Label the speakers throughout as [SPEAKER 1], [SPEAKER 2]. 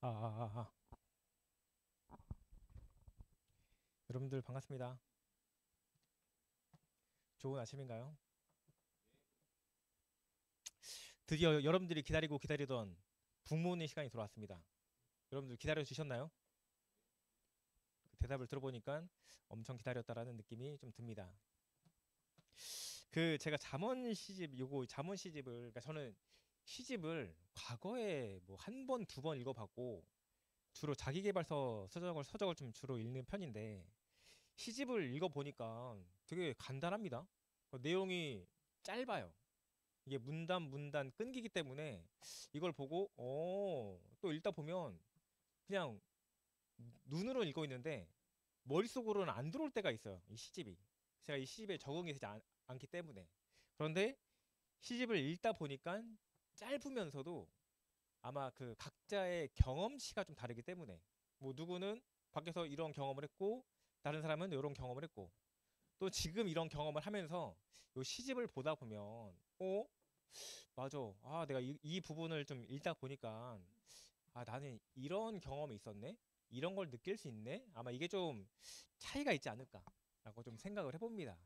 [SPEAKER 1] 아, 아, 아, 아. 여러분들 반갑습니다. 좋은 아침인가요? 드디어 여러분들이 기다리고 기다리던 부모님 시간이 돌아왔습니다. 여러분들 기다려 주셨나요? 그 대답을 들어보니까 엄청 기다렸다라는 느낌이 좀 듭니다. 그 제가 잠원 시집 요거 잠원 시집을 그러니까 저는 시집을 과거에 뭐 한 번, 두 번 읽어봤고 주로 자기계발서 서적을 좀 주로 읽는 편인데 시집을 읽어보니까 되게 간단합니다. 내용이 짧아요. 이게 문단 끊기기 때문에 이걸 보고 또 읽다 보면 그냥 눈으로 읽고 있는데 머릿속으로는 안 들어올 때가 있어요. 이 시집이. 제가 이 시집에 적응이 되지 않기 때문에. 그런데 시집을 읽다 보니까 짧으면서도 아마 그 각자의 경험치가 좀 다르기 때문에 뭐 누구는 밖에서 이런 경험을 했고 다른 사람은 이런 경험을 했고 또 지금 이런 경험을 하면서 요 시집을 보다 보면 맞아. 아, 내가 이 부분을 좀 읽다 보니까, 아, 나는 이런 경험이 있었네? 이런 걸 느낄 수 있네? 아마 이게 좀 차이가 있지 않을까라고 좀 생각을 해봅니다.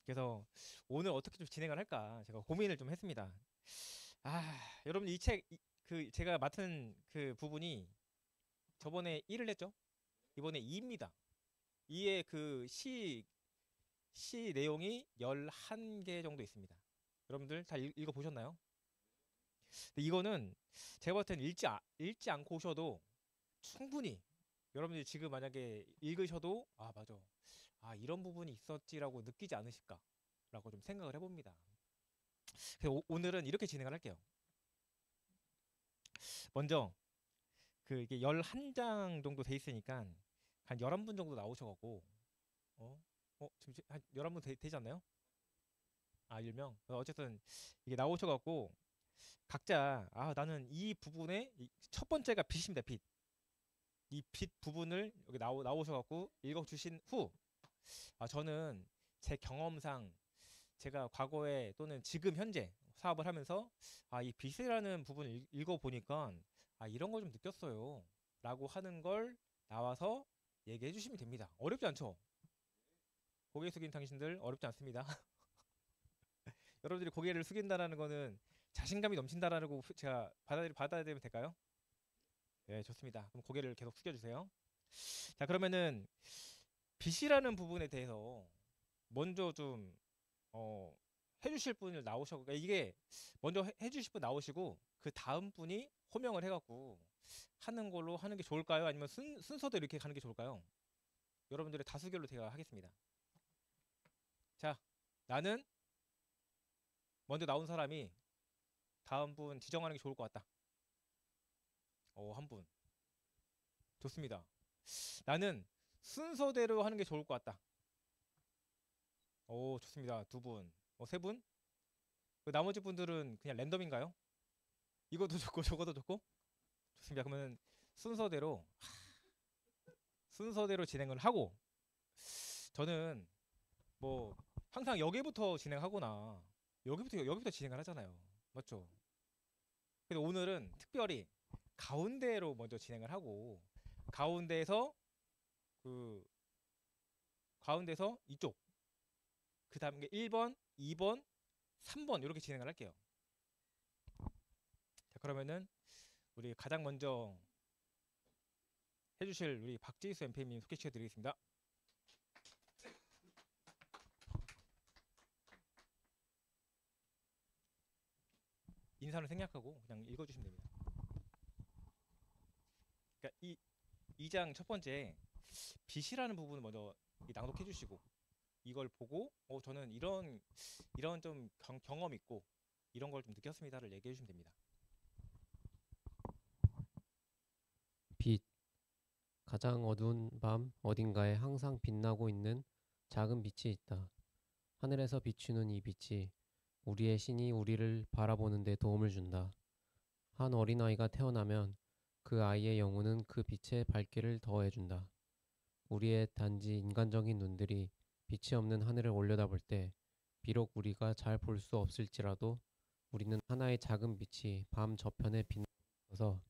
[SPEAKER 1] 그래서 오늘 어떻게 좀 진행을 할까? 제가 고민을 좀 했습니다. 아, 여러분 이 책, 그, 제가 맡은 그 부분이 저번에 1을 했죠? 이번에 2입니다. 2의 그 시 내용이 11개 정도 있습니다. 여러분들 다 읽어보셨나요? 근데 이거는 제가 봤을 때는 읽지 않고 오셔도 충분히 여러분들이 지금 만약에 읽으셔도 아 맞아 아 이런 부분이 있었지라고 느끼지 않으실까라고 좀 생각을 해봅니다. 그래서 오늘은 이렇게 진행을 할게요. 먼저 그 이게 11장 정도 돼 있으니까 한 11분 정도 나오셔갖고 어? 지금 한 11분 되지 않나요? 아 1명? 어쨌든 이게 나오셔갖고 각자 아 나는 이 부분에 첫 번째가 빛입니다. 빛. 이 빛 부분을 여기 나오셔갖고 읽어주신 후, 아, 저는 제 경험상 제가 과거에 또는 지금 현재 사업을 하면서 아, 이 빛이라는 부분을 읽어보니까 아, 이런 걸 좀 느꼈어요. 라고 하는 걸 나와서 얘기해 주시면 됩니다. 어렵지 않죠? 고개 숙인 당신들 어렵지 않습니다. 여러분들이 고개를 숙인다라는 거는 자신감이 넘친다라는 거 제가 받아들이면 될까요? 네, 좋습니다. 그럼 고개를 계속 숙여주세요. 자, 그러면은 빛이라는 부분에 대해서 먼저 좀 어, 해주실 분을 그러니까 이게 먼저 해주실 분 나오시고 그 다음 분이 호명을 해갖고 하는 걸로 하는 게 좋을까요? 아니면 순서대로 이렇게 가는 게 좋을까요? 여러분들의 다수결로 제가 하겠습니다. 자, 나는 먼저 나온 사람이 다음 분 지정하는 게 좋을 것 같다. 한 분. 좋습니다. 나는 순서대로 하는 게 좋을 것 같다. 좋습니다. 두 분. 세 분? 그 나머지 분들은 그냥 랜덤인가요? 이것도 좋고 저것도 좋고? 좋습니다. 그러면 순서대로 순서대로 진행을 하고 저는 뭐 항상 여기부터 진행하거나 여기부터 진행을 하잖아요. 맞죠? 근데 오늘은 특별히 가운데로 먼저 진행을 하고 가운데에서 그 가운데서 이쪽 그 다음에 1번, 2번, 3번 이렇게 진행을 할게요. 자, 그러면은 우리 가장 먼저 해주실 우리 박지수 MP님 소개시켜 드리겠습니다. 인사는 생략하고 그냥 읽어주시면 됩니다. 그러니까 이 장 첫 번째 빛이라는 부분을 먼저 낭독해 주시고 이걸 보고 저는 이런 좀 경험 있고 이런 걸 좀 느꼈습니다를 얘기해 주시면 됩니다.
[SPEAKER 2] 빛, 가장 어두운 밤 어딘가에 항상 빛나고 있는 작은 빛이 있다. 하늘에서 비추는 이 빛이 우리의 신이 우리를 바라보는 데 도움을 준다. 한 어린아이가 태어나면 그 아이의 영혼은 그 빛에 밝기를 더해준다. 우리의 단지 인간적인 눈들이 빛이 없는 하늘을 올려다볼 때 비록 우리가 잘 볼 수 없을지라도 우리는 하나의 작은 빛이 밤 저편에 빛나서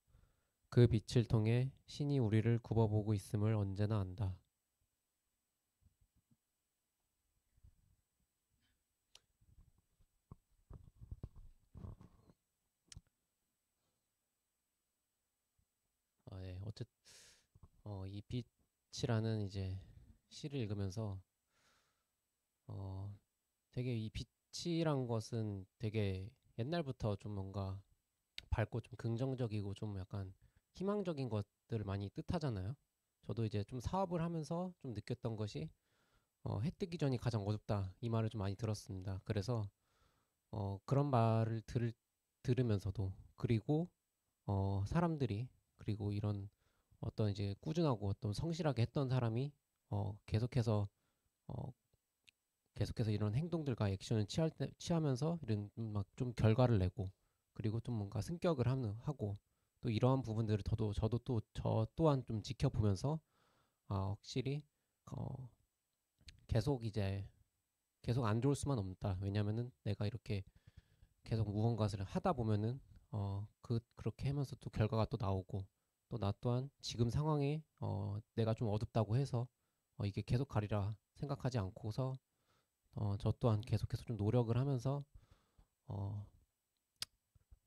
[SPEAKER 2] 그 빛을 통해 신이 우리를 굽어보고 있음을 언제나 안다. 네, 이 빛이라는 이제 시를 읽으면서 되게 이 빛이란 것은 되게 옛날부터 좀 뭔가 밝고 좀 긍정적이고 좀 약간 희망적인 것들을 많이 뜻하잖아요. 저도 이제 좀 사업을 하면서 좀 느꼈던 것이 해 뜨기 전이 가장 어둡다 이 말을 좀 많이 들었습니다. 그래서 그런 말을 들으면서도 그리고 사람들이 그리고 이런 어떤 이제 꾸준하고 어떤 성실하게 했던 사람이 어, 계속해서 어, 계속해서 이런 행동들과 액션을 취하면서 이런 막 좀 결과를 내고 그리고 좀 뭔가 승격을 하고 또 이러한 부분들을 저도 또 저 또한 좀 지켜보면서 확실히 어, 계속 이제 계속 안 좋을 수만 없다. 왜냐면은 내가 이렇게 계속 무언가를 하다 보면은 그렇게 하면서 또 결과가 또 나오고 또 나 또한 지금 상황에 내가 좀 어둡다고 해서 이게 계속 가리라 생각하지 않고서 저 또한 계속해서 좀 어,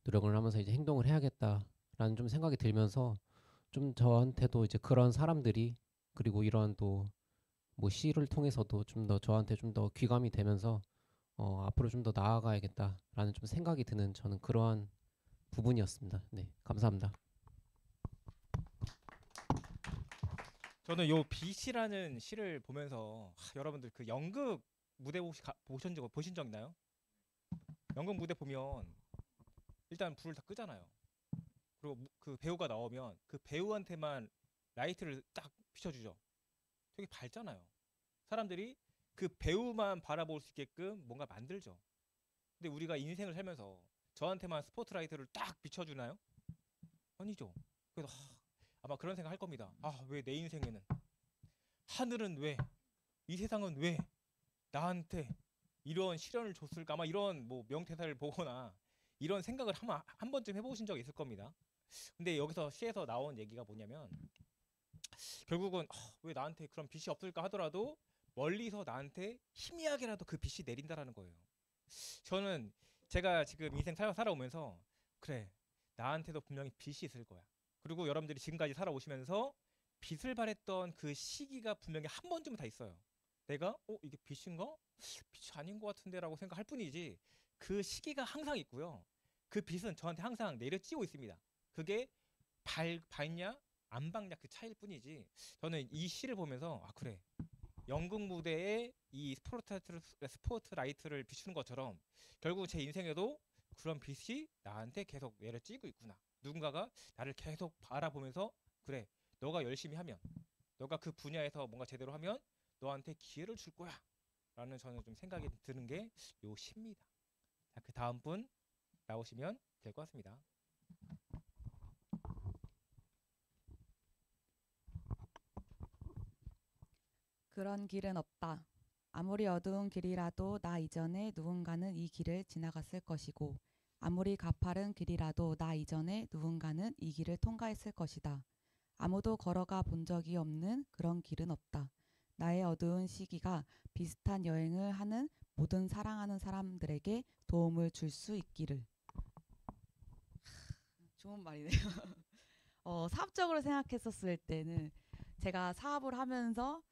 [SPEAKER 2] 노력을 하면서 이제 행동을 해야겠다라는 좀 생각이 들면서 좀 저한테도 이제 그런 사람들이 그리고 이러한 또 뭐 시를 통해서도 좀 더 저한테 좀 더 귀감이 되면서 앞으로 좀 더 나아가야겠다라는 좀 생각이 드는 저는 그러한 부분이었습니다. 네, 감사합니다.
[SPEAKER 1] 저는 요 빛이라는 시를 보면서 여러분들 그 연극 무대 혹시 보신 적 있나요? 연극 무대 보면 일단 불을 다 끄잖아요. 그리고 그 배우가 나오면 그 배우한테만 라이트를 딱 비춰주죠. 되게 밝잖아요. 사람들이 그 배우만 바라볼 수 있게끔 뭔가 만들죠. 근데 우리가 인생을 살면서 저한테만 스포트라이트를 딱 비춰주나요? 아니죠. 그래서 아마 그런 생각 할 겁니다. 왜 내 인생에는 하늘은 왜, 이 세상은 왜 나한테 이런 시련을 줬을까? 아마 이런 뭐 명대사를 보거나 이런 생각을 한 번쯤 해보신 적 있을 겁니다. 근데 여기서 시에서 나온 얘기가 뭐냐면 결국은 왜 나한테 그런 빛이 없을까 하더라도 멀리서 나한테 희미하게라도 그 빛이 내린다라는 거예요. 저는 제가 지금 인생 살아오면서 그래, 나한테도 분명히 빛이 있을 거야. 그리고 여러분들이 지금까지 살아오시면서 빛을 발했던 그 시기가 분명히 한 번쯤은 다 있어요. 내가 이게 빛인가? 빛이 아닌 것 같은데라고 생각할 뿐이지 그 시기가 항상 있고요. 그 빛은 저한테 항상 내려찌고 있습니다. 그게 밝냐 안 밝냐 그 차이일 뿐이지 저는 이 시를 보면서 그래, 연극 무대에 이 스포트라이트를 비추는 것처럼 결국 제 인생에도 그런 빛이 나한테 계속 내려찌고 있구나. 누군가가 나를 계속 바라보면서 그래, 너가 열심히 하면, 너가 그 분야에서 뭔가 제대로 하면 너한테 기회를 줄 거야 라는 저는 좀 생각이 드는 게 요 시입니다. 자, 그 다음 분 나오시면 될 것 같습니다.
[SPEAKER 3] 그런 길은 없다. 아무리 어두운 길이라도 나 이전에 누군가는 이 길을 지나갔을 것이고, 아무리 가파른 길이라도 나 이전에 누군가는 이 길을 통과했을 것이다. 아무도 걸어가 본 적이 없는 그런 길은 없다. 나의 어두운 시기가 비슷한 여행을 하는 모든 사랑하는 사람들에게 도움을 줄 수 있기를. 좋은 말이네요. 사업적으로 생각했었을 때는 제가 사업을 하면서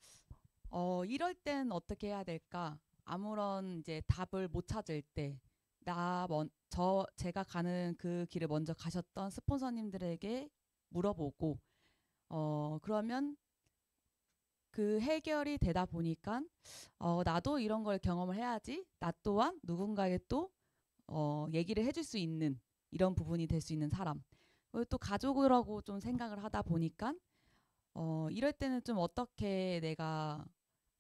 [SPEAKER 3] 이럴 땐 어떻게 해야 될까? 아무런 이제 답을 못 찾을 때, 제가 가는 그 길을 먼저 가셨던 스폰서님들에게 물어보고, 그러면 그 해결이 되다 보니까, 나도 이런 걸 경험을 해야지. 나 또한 누군가에게 또, 얘기를 해줄 수 있는 이런 부분이 될 수 있는 사람. 그리고 또 가족이라고 좀 생각을 하다 보니까, 이럴 때는 좀 어떻게 내가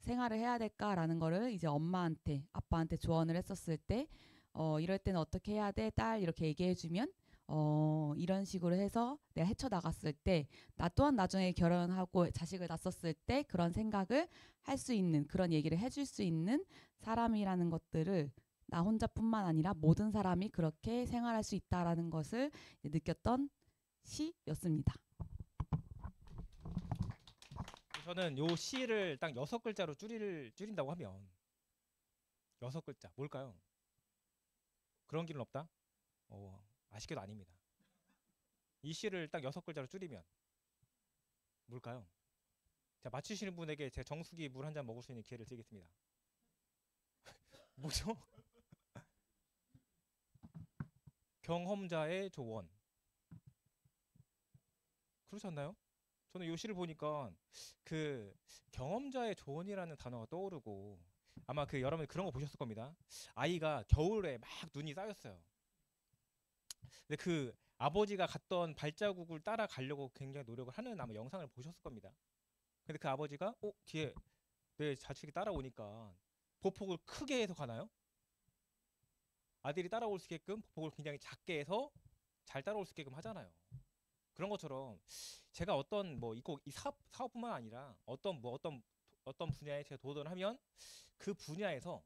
[SPEAKER 3] 생활을 해야 될까라는 거를 이제 엄마한테, 아빠한테 조언을 했었을 때, 이럴 때는 어떻게 해야 돼? 딸 이렇게 얘기해주면, 이런 식으로 해서 내가 헤쳐나갔을 때, 나 또한 나중에 결혼하고 자식을 낳았을 때 그런 생각을 할 수 있는, 그런 얘기를 해줄 수 있는 사람이라는 것들을 나 혼자뿐만 아니라 모든 사람이 그렇게 생활할 수 있다라는 것을 느꼈던 시였습니다.
[SPEAKER 1] 저는 요 시를 딱 6글자로 줄인다고 하면 6글자 뭘까요? 그런 길은 없다? 아쉽게도 아닙니다. 이 시를 딱 6글자로 줄이면 뭘까요? 자, 맞추시는 분에게 제 정수기 물 한 잔 먹을 수 있는 기회를 드리겠습니다. 뭐죠? 경험자의 조언. 그렇지 않나요? 저는 요 시를 보니까 그 경험자의 조언이라는 단어가 떠오르고 아마 그 여러분이 그런 거 보셨을 겁니다. 아이가 겨울에 막 눈이 쌓였어요. 근데 그 아버지가 갔던 발자국을 따라가려고 굉장히 노력을 하는 아마 영상을 보셨을 겁니다. 근데 그 아버지가 뒤에 내 자식이 따라오니까 보폭을 크게 해서 가나요? 아들이 따라올 수 있게끔 보폭을 굉장히 작게 해서 잘 따라올 수 있게끔 하잖아요. 그런 것처럼 제가 어떤 뭐 이 사업뿐만 아니라 어떤 분야에 제가 도전하면 그 분야에서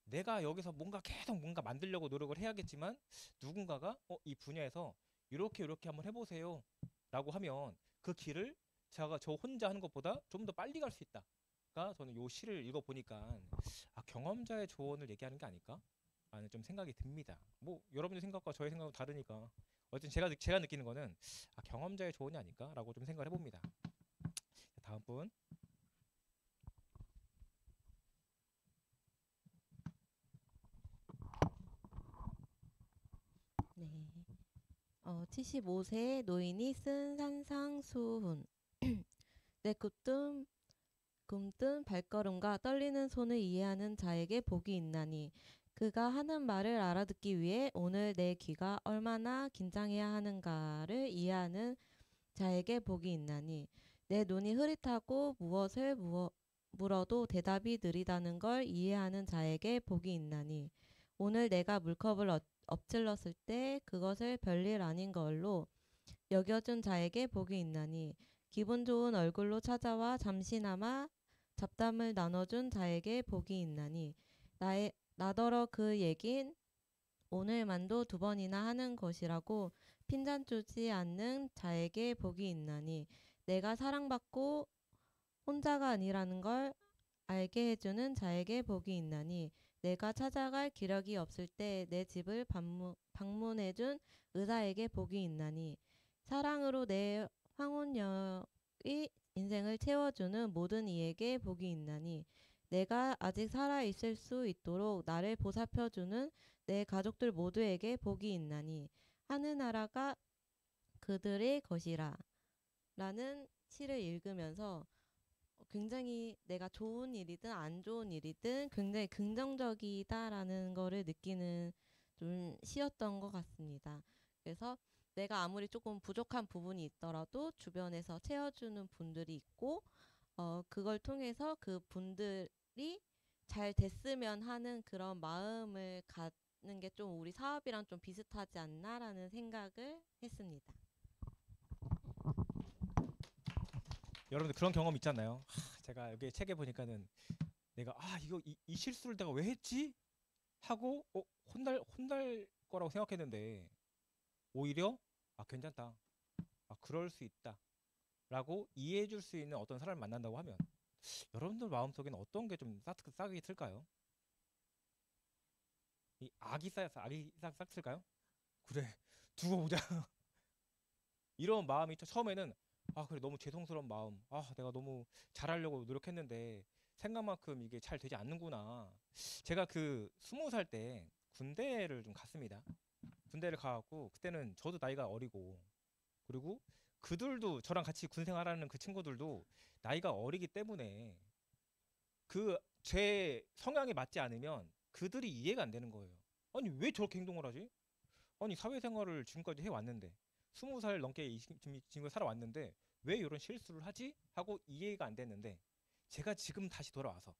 [SPEAKER 1] 내가 여기서 계속 뭔가 만들려고 노력을 해야겠지만 누군가가 이 분야에서 이렇게 한번 해보세요 라고 하면 그 길을 제가 저 혼자 하는 것보다 좀 더 빨리 갈 수 있다가 저는 요 시를 읽어보니까 경험자의 조언을 얘기하는 게 아닐까 라는 좀 생각이 듭니다. 뭐 여러분의 생각과 저의 생각은 다르니까 어쨌든 제가 느끼는 거는 경험자의 조언이 아닐까라고 좀 생각을 해봅니다. 다음 분.
[SPEAKER 4] 네. 75세 노인이 쓴 산상수훈. 내 굼뜬 발걸음과 떨리는 손을 이해하는 자에게 복이 있나니 그가 하는 말을 알아듣기 위해 오늘 내 귀가 얼마나 긴장해야 하는가를 이해하는 자에게 복이 있나니 내 눈이 흐릿하고 무엇을 물어도 대답이 느리다는 걸 이해하는 자에게 복이 있나니 오늘 내가 물컵을 엎질렀을 때 그것을 별일 아닌 걸로 여겨준 자에게 복이 있나니 기분 좋은 얼굴로 찾아와 잠시나마 잡담을 나눠준 자에게 복이 있나니 나더러 그 얘긴 오늘만도 2번이나 하는 것이라고 핀잔 쪼지 않는 자에게 복이 있나니 내가 사랑받고 혼자가 아니라는 걸 알게 해주는 자에게 복이 있나니 내가 찾아갈 기력이 없을 때 내 집을 방문해준 의사에게 복이 있나니 사랑으로 내 황혼여의 인생을 채워주는 모든 이에게 복이 있나니 내가 아직 살아있을 수 있도록 나를 보살펴주는 내 가족들 모두에게 복이 있나니 하늘나라가 그들의 것이라 라는 시를 읽으면서 굉장히 내가 좋은 일이든 안 좋은 일이든 굉장히 긍정적이다라는 거를 느끼는 좀 시였던 것 같습니다. 그래서 내가 아무리 조금 부족한 부분이 있더라도 주변에서 채워주는 분들이 있고 그걸 통해서 그 분들이 잘 됐으면 하는 그런 마음을 갖는 게 좀 우리 사업이랑 좀 비슷하지 않나라는 생각을 했습니다.
[SPEAKER 1] 여러분들 그런 경험 있잖아요. 제가 여기 책에 보니까는 내가 이 실수를 내가 왜 했지? 하고 혼날 거라고 생각했는데 오히려 괜찮다. 그럴 수 있다. 라고 이해해 줄 수 있는 어떤 사람을 만난다고 하면 여러분들 마음속에는 어떤 게 좀 싹이 틀까요? 이 악이 싹 틀까요? 그래 두고 보자. 이런 마음이 처음에는 그래 너무 죄송스러운 마음. 내가 너무 잘하려고 노력했는데 생각만큼 이게 잘 되지 않는구나. 제가 그 20살 때 군대를 좀 갔습니다. 군대를 가갖고 그때는 저도 나이가 어리고 그리고 그들도 저랑 같이 군 생활하는 그 친구들도 나이가 어리기 때문에 그 제 성향에 맞지 않으면 그들이 이해가 안 되는 거예요. 아니 왜 저렇게 행동을 하지? 아니 사회생활을 지금까지 해왔는데 20살 넘게 지금 살아왔는데 왜 이런 실수를 하지? 하고 이해가 안 됐는데 제가 지금 다시 돌아와서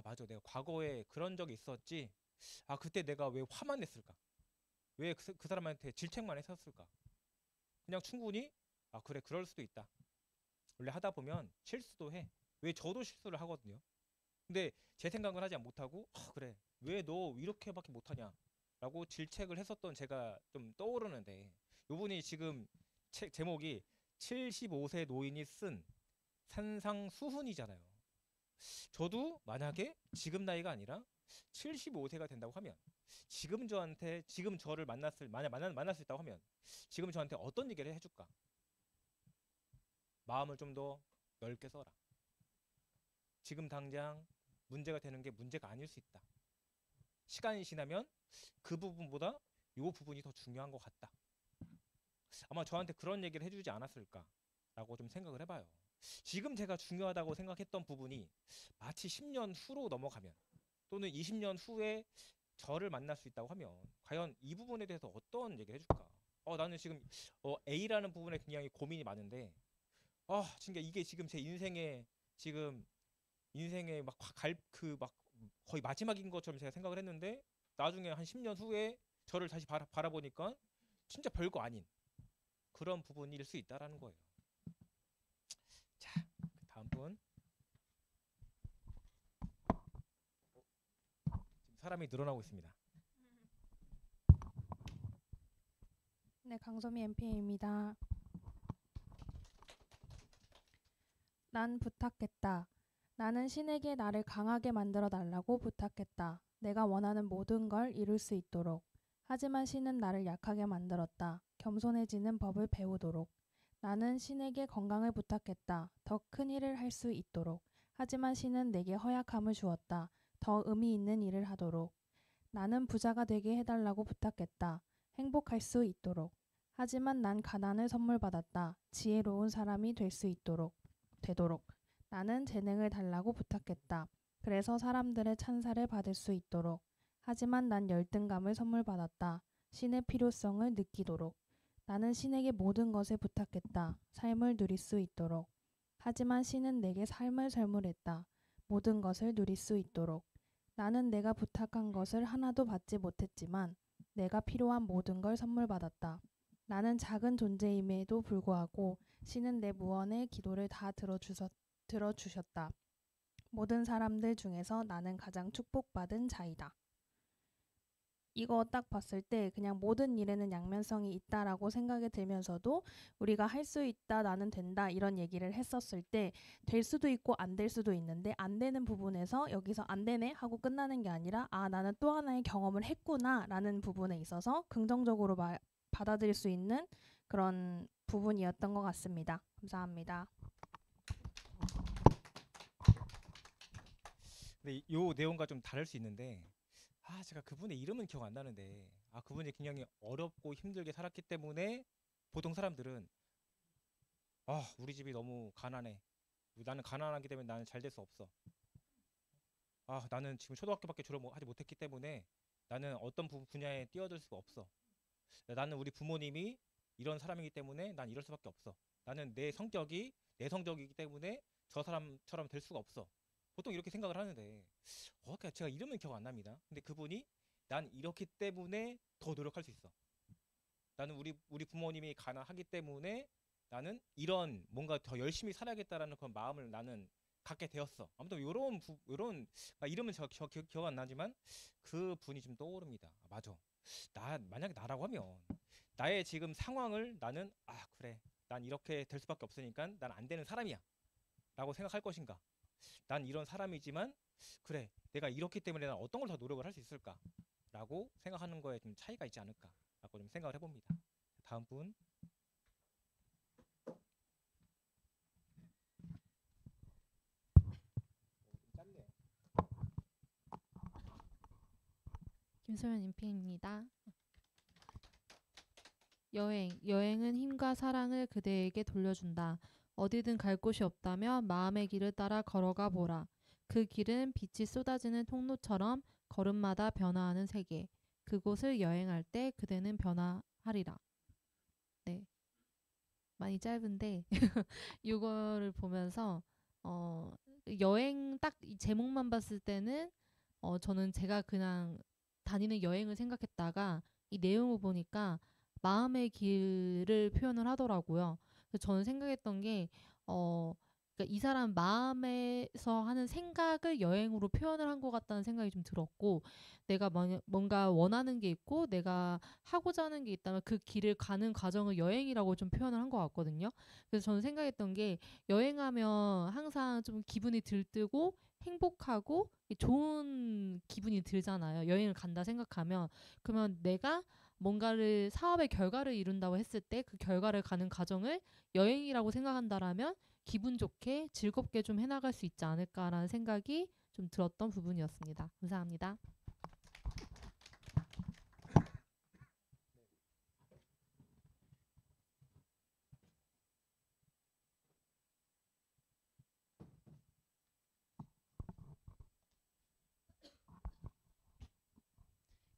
[SPEAKER 1] 맞아 내가 과거에 그런 적이 있었지. 그때 내가 왜 화만 냈을까? 왜 그 사람한테 질책만 했었을까? 그냥 충분히 그래 그럴 수도 있다. 원래 하다 보면 실수도 해. 왜 저도 실수를 하거든요. 근데 제 생각을 하지 못하고 그래 왜 너 이렇게밖에 못하냐 라고 질책을 했었던 제가 좀 떠오르는데 요분이 지금 책 제목이 75세 노인이 쓴 산상수훈이잖아요. 저도 만약에 지금 나이가 아니라 75세가 된다고 하면 지금 저한테 지금 저를 만날 수 있다고 하면 지금 저한테 어떤 얘기를 해줄까? 마음을 좀 더 넓게 써라. 지금 당장 문제가 되는 게 문제가 아닐 수 있다. 시간이 지나면 그 부분보다 이 부분이 더 중요한 것 같다. 아마 저한테 그런 얘기를 해주지 않았을까라고 좀 생각을 해봐요. 지금 제가 중요하다고 생각했던 부분이 마치 10년 후로 넘어가면 또는 20년 후에 저를 만날 수 있다고 하면 과연 이 부분에 대해서 어떤 얘기를 해줄까? 나는 지금 A라는 부분에 굉장히 고민이 많은데 진짜 이게 지금 제 인생의 막 거의 마지막인 것처럼 제가 생각을 했는데 나중에 한 10년 후에 저를 다시 바라보니까 진짜 별거 아닌 그런 부분일 수 있다라는 거예요. 자, 다음 분. 지금 사람이 늘어나고 있습니다.
[SPEAKER 5] 네, 강소미 MP입니다. 난 부탁했다. 나는 신에게 나를 강하게 만들어 달라고 부탁했다. 내가 원하는 모든 걸 이룰 수 있도록. 하지만 신은 나를 약하게 만들었다. 겸손해지는 법을 배우도록. 나는 신에게 건강을 부탁했다. 더 큰 일을 할 수 있도록. 하지만 신은 내게 허약함을 주었다. 더 의미 있는 일을 하도록. 나는 부자가 되게 해달라고 부탁했다. 행복할 수 있도록. 하지만 난 가난을 선물 받았다. 지혜로운 사람이 될 수 되도록. 나는 재능을 달라고 부탁했다. 그래서 사람들의 찬사를 받을 수 있도록. 하지만 난 열등감을 선물 받았다. 신의 필요성을 느끼도록. 나는 신에게 모든 것을 부탁했다. 삶을 누릴 수 있도록. 하지만 신은 내게 삶을 선물했다. 모든 것을 누릴 수 있도록. 나는 내가 부탁한 것을 하나도 받지 못했지만 내가 필요한 모든 걸 선물 받았다. 나는 작은 존재임에도 불구하고 신은 내 무언의 기도를 다 들어주셨다. 모든 사람들 중에서 나는 가장 축복받은 자이다. 이거 딱 봤을 때 그냥 모든 일에는 양면성이 있다라고 생각이 들면서도 우리가 할 수 있다, 나는 된다 이런 얘기를 했었을 때 될 수도 있고 안 될 수도 있는데 안 되는 부분에서 여기서 안 되네 하고 끝나는 게 아니라 나는 또 하나의 경험을 했구나 라는 부분에 있어서 긍정적으로 받아들일 수 있는 그런 부분이었던 것 같습니다. 감사합니다.
[SPEAKER 1] 근데 이 내용과 좀 다를 수 있는데 제가 그분의 이름은 기억 안 나는데 그분이 굉장히 어렵고 힘들게 살았기 때문에 보통 사람들은 우리 집이 너무 가난해. 나는 가난하기 때문에 나는 잘 될 수 없어. 나는 지금 초등학교밖에 졸업하지 못했기 때문에 나는 어떤 분야에 뛰어들 수가 없어. 나는 우리 부모님이 이런 사람이기 때문에 난 이럴 수밖에 없어. 나는 내 성격이 내 성적이기 때문에 저 사람처럼 될 수가 없어. 보통 이렇게 생각을 하는데 제가 이름은 기억 안 납니다. 근데 그분이 난 이렇기 때문에 더 노력할 수 있어. 나는 우리 부모님이 가난하기 때문에 나는 이런 뭔가 더 열심히 살아야겠다라는 그런 마음을 나는 갖게 되었어. 아무튼 요런 이름은 저 기억 안 나지만 그 분이 좀 떠오릅니다. 맞아. 만약에 나라고 하면 나의 지금 상황을 나는 그래. 난 이렇게 될 수밖에 없으니까 난 안 되는 사람이야. 라고 생각할 것인가? 난 이런 사람이지만 그래. 내가 이렇기 때문에 난 어떤 걸 더 노력을 할 수 있을까? 라고 생각하는 거에 좀 차이가 있지 않을까? 라고 좀 생각을 해봅니다. 다음 분. 짧네요.
[SPEAKER 4] 김소연 임피입니다. 여행은 힘과 사랑을 그대에게 돌려준다. 어디든 갈 곳이 없다면 마음의 길을 따라 걸어가 보라. 그 길은 빛이 쏟아지는 통로처럼 걸음마다 변화하는 세계. 그곳을 여행할 때 그대는 변화하리라. 네, 많이 짧은데 이거를 보면서 여행 딱 이 제목만 봤을 때는 저는 제가 그냥 다니는 여행을 생각했다가 이 내용을 보니까 마음의 길을 표현을 하더라고요. 그래서 저는 생각했던 게 그러니까
[SPEAKER 6] 그러니까 이 사람 마음에서 하는 생각을 여행으로 표현을 한 것 같다는 생각이 좀 들었고, 내가 뭔가 원하는 게 있고 내가 하고자 하는 게 있다면 그 길을 가는 과정을 여행이라고 좀 표현을 한 것 같거든요. 그래서 저는 생각했던 게, 여행하면 항상 좀 기분이 들뜨고 행복하고 좋은 기분이 들잖아요. 여행을 간다 생각하면. 그러면 내가 뭔가를 사업의 결과를 이룬다고 했을 때 그 결과를 가는 과정을 여행이라고 생각한다라면 기분 좋게 즐겁게 좀 해나갈 수 있지 않을까라는 생각이 좀 들었던 부분이었습니다. 감사합니다.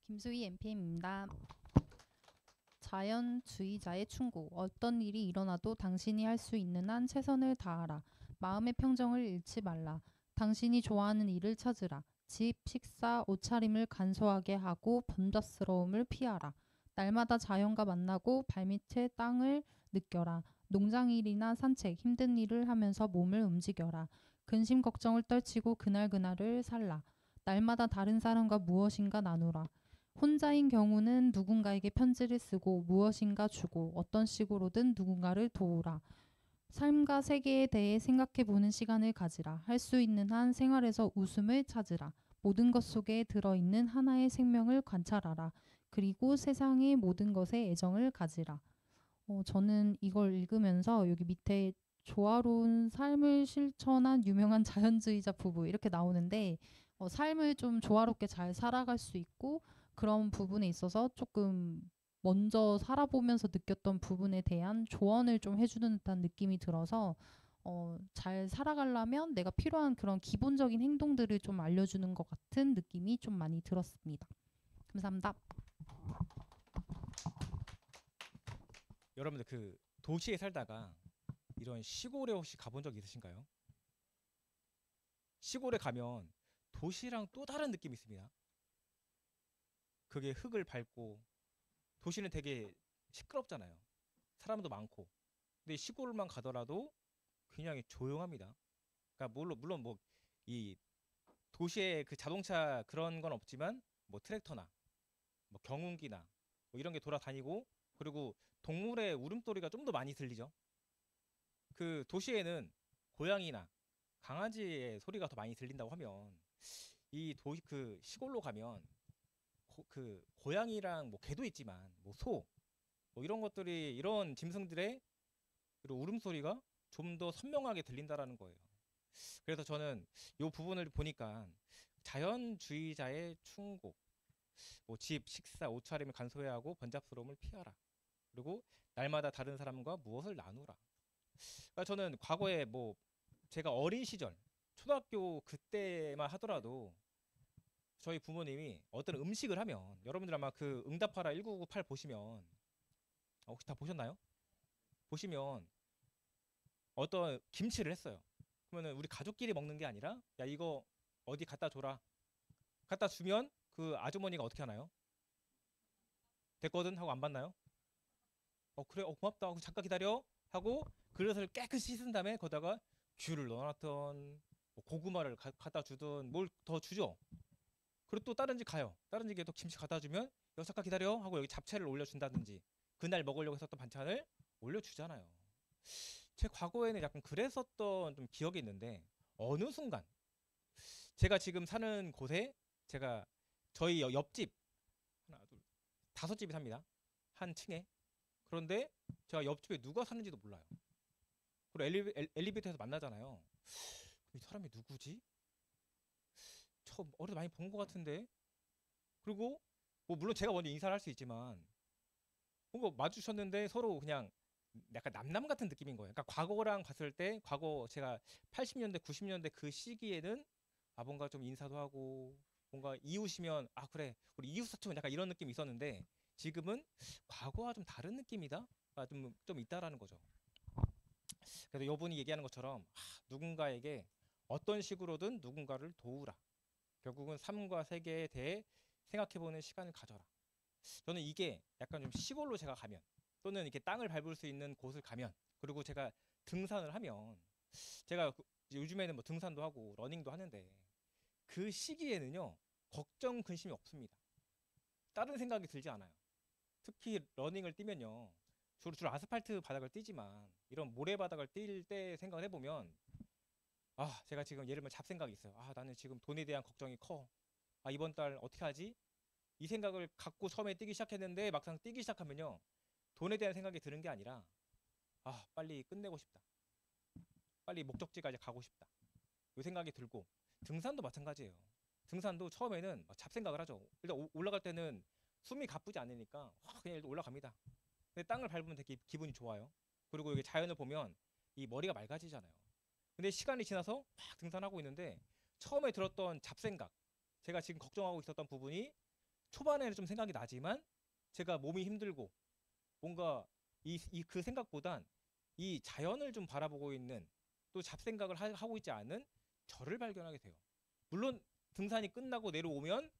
[SPEAKER 7] 김수희 MPM입니다. 자연주의자의 충고. 어떤 일이 일어나도 당신이 할 수 있는 한 최선을 다하라. 마음의 평정을 잃지 말라. 당신이 좋아하는 일을 찾으라. 집, 식사, 옷차림을 간소하게 하고 번잡스러움을 피하라. 날마다 자연과 만나고 발밑의 땅을 느껴라. 농장일이나 산책, 힘든 일을 하면서 몸을 움직여라. 근심 걱정을 떨치고 그날그날을 살라. 날마다 다른 사람과 무엇인가 나누라. 혼자인 경우는 누군가에게 편지를 쓰고 무엇인가 주고 어떤 식으로든 누군가를 도우라. 삶과 세계에 대해 생각해보는 시간을 가지라. 할 수 있는 한 생활에서 웃음을 찾으라. 모든 것 속에 들어있는 하나의 생명을 관찰하라. 그리고 세상의 모든 것에 애정을 가지라. 저는 이걸 읽으면서 여기 밑에 조화로운 삶을 실천한 유명한 자연주의자 부부 이렇게 나오는데, 삶을 좀 조화롭게 잘 살아갈 수 있고 그런 부분에 있어서 조금 먼저 살아보면서 느꼈던 부분에 대한 조언을 좀 해주는 듯한 느낌이 들어서 잘 살아가려면 내가 필요한 그런 기본적인 행동들을 좀 알려주는 것 같은 느낌이 좀 많이 들었습니다. 감사합니다.
[SPEAKER 1] 여러분들 그 도시에 살다가 이런 시골에 혹시 가본 적 있으신가요? 시골에 가면 도시랑 또 다른 느낌이 있습니다. 그게 흙을 밟고, 도시는 되게 시끄럽잖아요. 사람도 많고. 근데 시골만 가더라도 굉장히 조용합니다. 그러니까 물론 뭐 이 도시에 그 자동차 그런 건 없지만 뭐 트랙터나 뭐 경운기나 뭐 이런 게 돌아다니고, 그리고 동물의 울음소리가 좀 더 많이 들리죠. 그 도시에는 고양이나 강아지의 소리가 더 많이 들린다고 하면, 그 시골로 가면 그 고양이랑 뭐 개도 있지만 뭐 소, 뭐 이런 것들이, 이런 짐승들의 그리고 울음소리가 좀 더 선명하게 들린다라는 거예요. 그래서 저는 이 부분을 보니까 자연주의자의 충고, 뭐 집, 식사, 옷차림을 간소해야 하고 번잡스러움을 피하라. 그리고 날마다 다른 사람과 무엇을 나누라. 그러니까 저는 과거에 뭐 제가 어린 시절, 초등학교 그때만 하더라도 저희 부모님이 어떤 음식을 하면, 여러분들 아마 그 응답하라 1998 보시면, 혹시 다 보셨나요? 보시면 어떤 김치를 했어요. 그러면은 우리 가족끼리 먹는 게 아니라, 야 이거 어디 갖다 줘라. 갖다 주면 그 아주머니가 어떻게 하나요? 됐거든 하고 안 받나요? 그래, 고맙다 하고 잠깐 기다려 하고 그릇을 깨끗이 씻은 다음에 거기다가 귤을 넣어놨던 뭐 고구마를 갖다 주든 뭘 더 주죠. 그리고 또 다른 집 가요. 다른 집에 또 김치 갖다 주면 여기 잠깐 기다려 하고 여기 잡채를 올려준다든지, 그날 먹으려고 했었던 반찬을 올려주잖아요. 제 과거에는 약간 그랬었던 좀 기억이 있는데, 어느 순간 제가 지금 사는 곳에, 제가 저희 옆집 하나 둘 다섯 집이 삽니다. 한 층에. 그런데 제가 옆집에 누가 사는지도 몰라요. 그리고 엘리베이터에서 만나잖아요. 이 사람이 누구지? 처음 어디서 많이 본 것 같은데. 그리고 뭐 물론 제가 먼저 인사를 할 수 있지만 뭔가 마주쳤는데 서로 그냥 약간 남남 같은 느낌인 거예요. 그러니까 과거랑 봤을 때, 과거 제가 80년대 90년대 그 시기에는 뭔가 좀 인사도 하고, 뭔가 이웃이면 그래 우리 이웃 사촌, 약간 이런 느낌이 있었는데, 지금은 과거와 좀 다른 느낌이다? 좀 있다라는 거죠. 그래서 이분이 얘기하는 것처럼 누군가에게 어떤 식으로든 누군가를 도우라. 결국은 삶과 세계에 대해 생각해보는 시간을 가져라. 저는 이게 약간 좀 시골로 제가 가면, 또는 이렇게 땅을 밟을 수 있는 곳을 가면, 그리고 제가 등산을 하면 제가 요즘에는 뭐 등산도 하고 러닝도 하는데 그 시기에는요 걱정 근심이 없습니다. 다른 생각이 들지 않아요. 특히 러닝을 뛰면요 주로 아스팔트 바닥을 뛰지만 이런 모래바닥을 뛸 때 생각을 해보면 제가 지금 예를 들면 잡생각이 있어요. 나는 지금 돈에 대한 걱정이 커. 이번 달 어떻게 하지? 이 생각을 갖고 처음에 뛰기 시작했는데 막상 뛰기 시작하면요 돈에 대한 생각이 드는 게 아니라 빨리 끝내고 싶다. 빨리 목적지까지 가고 싶다. 이 생각이 들고 등산도 마찬가지예요. 등산도 처음에는 막 잡생각을 하죠. 일단 올라갈 때는 숨이 가쁘지 않으니까 그냥 일단 올라갑니다. 근데 땅을 밟으면 되게 기분이 좋아요. 그리고 여기 자연을 보면 이 머리가 맑아지잖아요. 근데 시간이 지나서 막 등산하고 있는데 처음에 들었던 잡생각, 제가 지금 걱정하고 있었던 부분이 초반에는 좀 생각이 나지만 제가 몸이 힘들고 뭔가 그 생각보단 이 자연을 좀 바라보고 있는 또 잡생각을 하고 있지 않은 저를 발견하게 돼요. 물론 등산이 끝나고 내려오면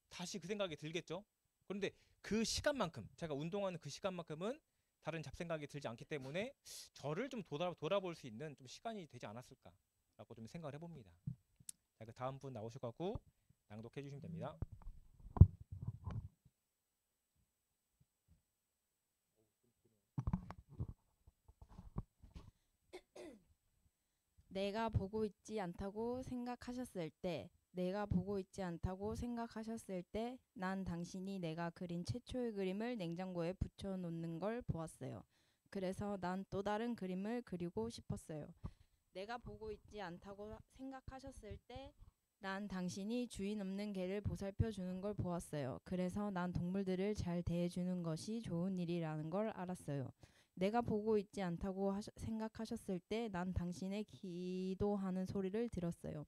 [SPEAKER 1] 다시 그 생각이 들겠죠. 그런데 그 시간만큼 제가 운동하는 그 시간만큼은 다른 잡생각이 들지 않기 때문에 저를 좀 돌아볼 수 있는 좀 시간이 되지 않았을까라고 좀 생각을 해봅니다. 자, 그 다음 분 나오실 것 같고 낭독해 주시면 됩니다.
[SPEAKER 8] 내가 보고 있지 않다고 생각하셨을 때, 내가 보고 있지 않다고 생각하셨을 때, 난 당신이 내가 그린 최초의 그림을 냉장고에 붙여놓는 걸 보았어요. 그래서 난 또 다른 그림을 그리고 싶었어요. 내가 보고 있지 않다고 생각하셨을 때, 난 당신이 주인 없는 개를 보살펴 주는 걸 보았어요. 그래서 난 동물들을 잘 대해주는 것이 좋은 일이라는 걸 알았어요. 내가 보고 있지 않다고 생각하셨을 때 난 당신의 기도하는 소리를 들었어요.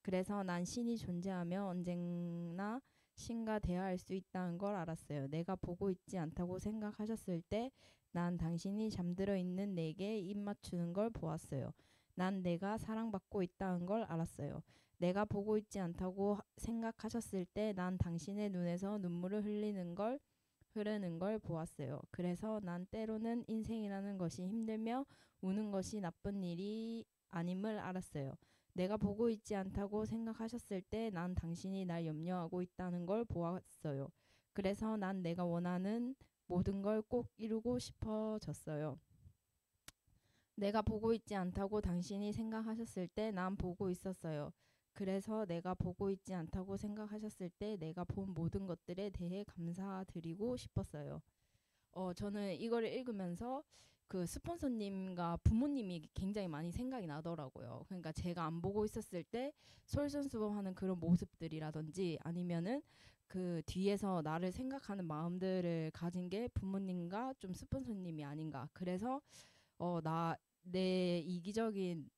[SPEAKER 8] 그래서 난 신이 존재하며 언제나 신과 대화할 수 있다는 걸 알았어요. 내가 보고 있지 않다고 생각하셨을 때 난 당신이 잠들어 있는 내게 입 맞추는 걸 보았어요. 난 내가 사랑받고 있다는 걸 알았어요. 내가 보고 있지 않다고 생각하셨을 때 난 당신의 눈에서 눈물을 흐르는 걸 보았어요. 그래서 난 때로는 인생이라는 것이 힘들며 우는 것이 나쁜 일이 아님을 알았어요. 내가 보고 있지 않다고 생각하셨을 때 난 당신이 날 염려하고 있다는 걸 보았어요. 그래서 난 내가 원하는 모든 걸 꼭 이루고 싶어졌어요. 내가 보고 있지 않다고 당신이 생각하셨을 때 난 보고 있었어요. 그래서 내가 보고 있지 않다고 생각하셨을 때 내가 본 모든 것들에 대해 감사드리고 싶었어요. 저는 이거를 읽으면서 그 스폰서님과 부모님이 굉장히 많이 생각이 나더라고요. 그러니까 제가 안 보고 있었을 때 솔선수범하는 그런 모습들이라든지 아니면은 그 뒤에서 나를 생각하는 마음들을 가진 게 부모님과 좀 스폰서님이 아닌가. 그래서 내 이기적인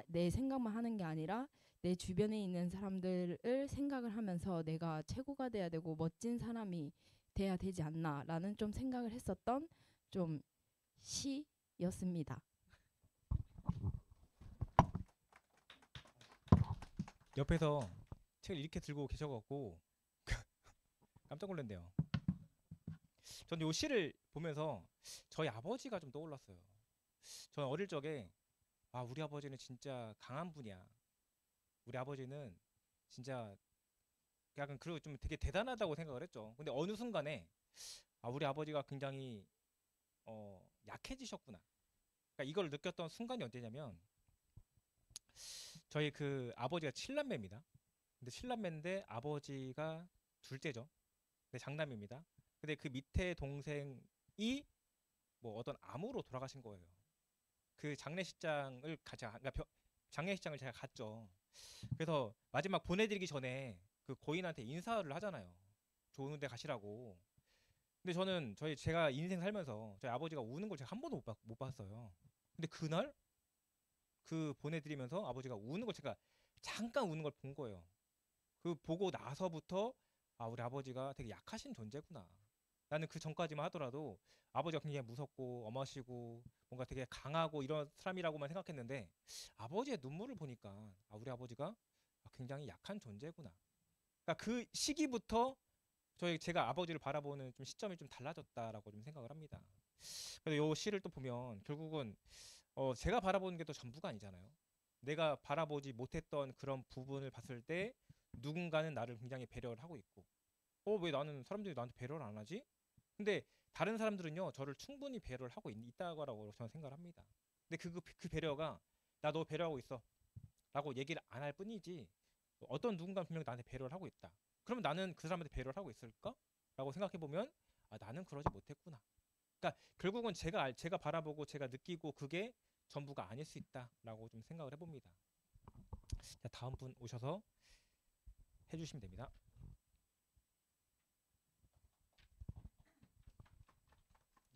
[SPEAKER 8] 내 생각만 하는 게 아니라 내 주변에 있는 사람들을 생각을 하면서 내가 최고가 돼야 되고 멋진 사람이 돼야 되지 않나라는 좀 생각을 했었던 좀 시였습니다.
[SPEAKER 1] 옆에서 책을 이렇게 들고 계셔갖고 깜짝 놀랐네요. 전 이 시를 보면서 저희 아버지가 좀 떠올랐어요. 저는 어릴 적에 우리 아버지는 진짜 강한 분이야. 우리 아버지는 진짜 약간 그리고 좀 되게 대단하다고 생각을 했죠. 근데 어느 순간에 우리 아버지가 굉장히 약해지셨구나. 그러니까 이걸 느꼈던 순간이 언제냐면 저희 그 아버지가 7남매입니다. 근데 7남매인데 아버지가 둘째죠. 근데 장남입니다. 근데 그 밑에 동생이 뭐 어떤 암으로 돌아가신 거예요. 그 장례식장을 장례식장을 제가 갔죠. 그래서 마지막 보내드리기 전에 그 고인한테 인사를 하잖아요. 좋은 데 가시라고. 근데 저는 제가 인생 살면서 저희 아버지가 우는 걸 제가 한 번도 못 봤어요. 근데 그날 그 보내드리면서 아버지가 우는 걸 제가 잠깐 우는 걸 본 거예요. 그 보고 나서부터 우리 아버지가 되게 약하신 존재구나. 나는 그 전까지만 하더라도 아버지가 굉장히 무섭고 엄하시고 뭔가 되게 강하고 이런 사람이라고만 생각했는데 아버지의 눈물을 보니까 우리 아버지가 굉장히 약한 존재구나. 그러니까 그 시기부터 제가 아버지를 바라보는 좀 시점이 좀 달라졌다라고 좀 생각을 합니다. 그래서 이 시를 또 보면 결국은 제가 바라보는 게 또 전부가 아니잖아요. 내가 바라보지 못했던 그런 부분을 봤을 때 누군가는 나를 굉장히 배려를 하고 있고, 왜 나는 사람들이 나한테 배려를 안 하지? 근데 다른 사람들은요, 저를 충분히 배려를 하고 있다고 저는 생각을 합니다. 근데 그 배려가 나 너 배려하고 있어 라고 얘기를 안 할 뿐이지, 어떤 누군가는 분명히 나한테 배려를 하고 있다. 그러면 나는 그 사람한테 배려를 하고 있을까? 라고 생각해 보면 나는 그러지 못했구나. 그러니까 결국은 제가 바라보고 제가 느끼고 그게 전부가 아닐 수 있다라고 좀 생각을 해봅니다. 자, 다음 분 오셔서 해주시면 됩니다.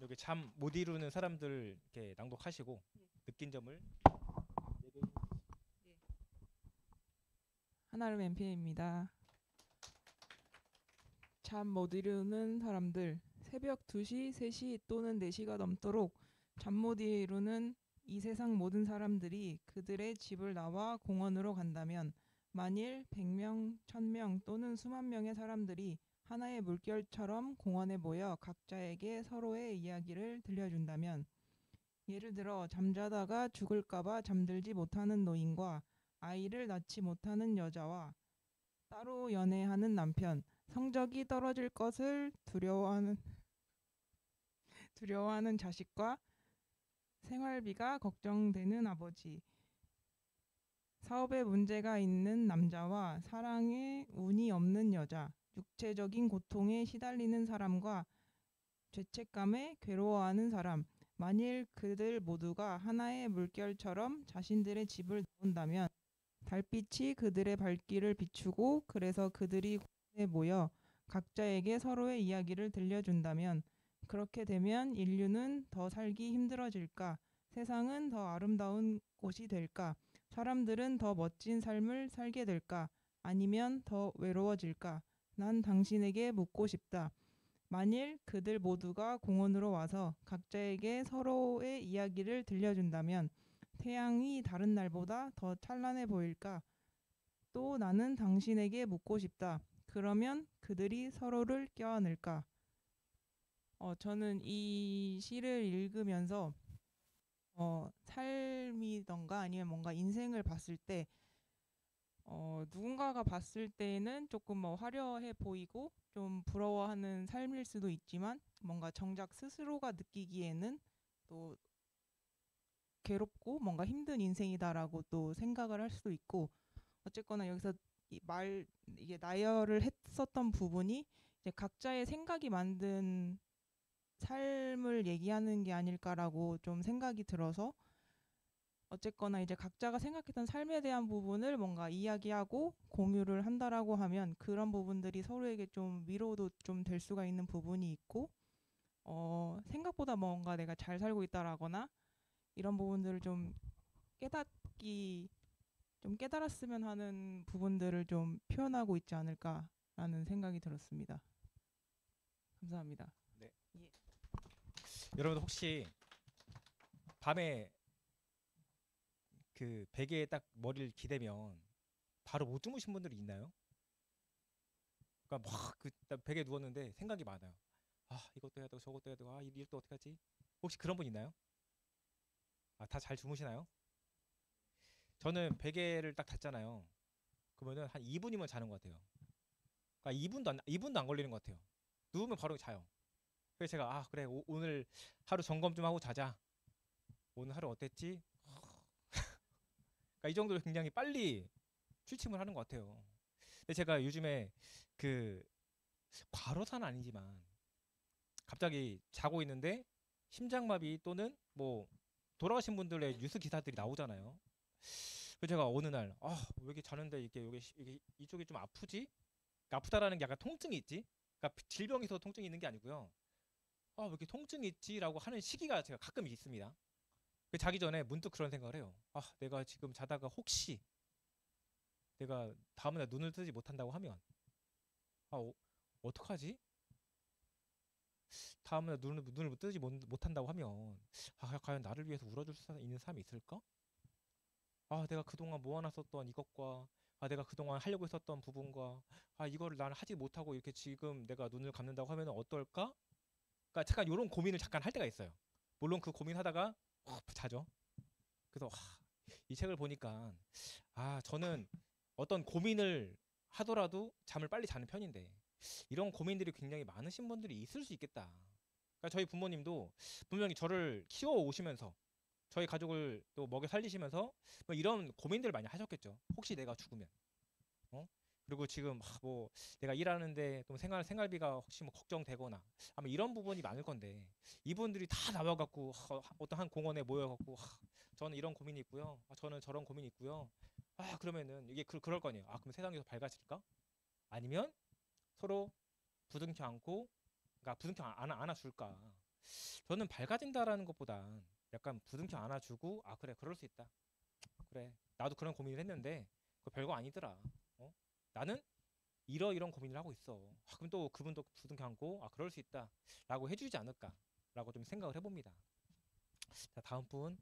[SPEAKER 1] 여기 잠 못 이루는 사람들 이렇게 낭독하시고 느낀 점을
[SPEAKER 9] 한아름 MP입니다. 잠 못 이루는 사람들, 새벽 2시, 3시 또는 4시가 넘도록 잠 못 이루는 이 세상 모든 사람들이 그들의 집을 나와 공원으로 간다면, 만일 100명, 1000명 또는 수만 명의 사람들이 하나의 물결처럼 공원에 모여 각자에게 서로의 이야기를 들려준다면, 예를 들어 잠자다가 죽을까봐 잠들지 못하는 노인과 아이를 낳지 못하는 여자와 따로 연애하는 남편, 성적이 떨어질 것을 두려워하는 자식과 생활비가 걱정되는 아버지, 사업에 문제가 있는 남자와 사랑에 운이 없는 여자, 육체적인 고통에 시달리는 사람과 죄책감에 괴로워하는 사람, 만일 그들 모두가 하나의 물결처럼 자신들의 집을 나온다면, 달빛이 그들의 발길을 비추고 그래서 그들이 공원에 모여 각자에게 서로의 이야기를 들려준다면, 그렇게 되면 인류는 더 살기 힘들어질까? 세상은 더 아름다운 곳이 될까? 사람들은 더 멋진 삶을 살게 될까? 아니면 더 외로워질까? 난 당신에게 묻고 싶다. 만일 그들 모두가 공원으로 와서 각자에게 서로의 이야기를 들려준다면 태양이 다른 날보다 더 찬란해 보일까? 또 나는 당신에게 묻고 싶다. 그러면 그들이 서로를 껴안을까? 저는 이 시를 읽으면서 삶이던가 아니면 뭔가 인생을 봤을 때 누군가가 봤을 때는 조금 화려해 보이고 좀 부러워하는 삶일 수도 있지만, 뭔가 정작 스스로가 느끼기에는 또 괴롭고 뭔가 힘든 인생이다라고 또 생각을 할 수도 있고, 어쨌거나 여기서 이게 나열을 했었던 부분이 이제 각자의 생각이 만든 삶을 얘기하는 게 아닐까라고 좀 생각이 들어서, 어쨌거나 이제 각자가 생각했던 삶에 대한 부분을 뭔가 이야기하고 공유를 한다라고 하면 그런 부분들이 서로에게 좀 위로도 좀 될 수가 있는 부분이 있고, 생각보다 뭔가 내가 잘 살고 있다라거나 이런 부분들을 좀 깨달았으면 하는 부분들을 좀 표현하고 있지 않을까라는 생각이 들었습니다. 감사합니다.
[SPEAKER 1] 네. 여러분 혹시 밤에 그 베개에 딱 머리를 기대면 바로 못 주무신 분들이 있나요? 그러니까 막 베개에 누웠는데 생각이 많아요. 이것도 해야 되고 저것도 해야 되고 이 일도 어떻게 하지? 혹시 그런 분 있나요? 다 잘 주무시나요? 저는 베개를 딱 닫잖아요. 그러면은 한 2분이면 자는 것 같아요. 그러니까 2분도 안 걸리는 것 같아요. 누우면 바로 자요. 그래서 제가 그래 오늘 하루 점검 좀 하고 자자. 오늘 하루 어땠지? 그러니까 이 정도로 굉장히 빨리 취침을 하는 것 같아요. 근데 제가 요즘에 과로사는 아니지만 갑자기 자고 있는데 심장마비 또는 돌아가신 분들의 뉴스 기사들이 나오잖아요. 그래서 제가 어느 날 왜 이렇게 자는데 이게 이쪽이 좀 아프지? 그러니까 아프다라는 게 약간 통증이 있지? 그러니까 질병에서 통증이 있는 게 아니고요. 왜 이렇게 통증이 있지라고 하는 시기가 제가 가끔 있습니다. 자기 전에 문득 그런 생각을 해요. 내가 지금 자다가 혹시 내가 다음날 눈을 뜨지 못한다고 하면 어떡하지? 다음날 눈을 뜨지 못한다고 하면 과연 나를 위해서 울어줄 수 있는 사람이 있을까? 내가 그동안 모아놨었던 이것과 내가 그동안 하려고 했었던 부분과 이거를 나는 하지 못하고 이렇게 지금 내가 눈을 감는다고 하면 어떨까? 그러니까 잠깐 이런 고민을 잠깐 할 때가 있어요. 물론 그 고민하다가 자죠. 그래서 이 책을 보니까 저는 어떤 고민을 하더라도 잠을 빨리 자는 편인데 이런 고민들이 굉장히 많으신 분들이 있을 수 있겠다. 그러니까 저희 부모님도 분명히 저를 키워 오시면서 저희 가족을 또 먹여 살리시면서 뭐 이런 고민들을 많이 하셨겠죠. 혹시 내가 죽으면, 그리고 지금 뭐 내가 일하는데 또 생활비가 혹시 뭐 걱정되거나 아마 이런 부분이 많을 건데 이분들이 다 나와갖고 어떤 한 공원에 모여갖고 저는 이런 고민이 있고요. 저는 저런 고민이 있고요. 그러면은 이게 그럴 거 아니에요. 그럼 세상이 더 밝아질까? 아니면 서로 부둥켜 안고, 그러니까 부둥켜 안아줄까? 저는 밝아진다라는 것보다 약간 부둥켜 안아주고 그래 그럴 수 있다. 그래 나도 그런 고민을 했는데 그거 별거 아니더라. 나는 이런 고민을 하고 있어. 그럼 또 그분도 부둥켜 안고 그럴 수 있다 라고 해주지 않을까라고 좀 생각을 해봅니다. 자, 다음 분.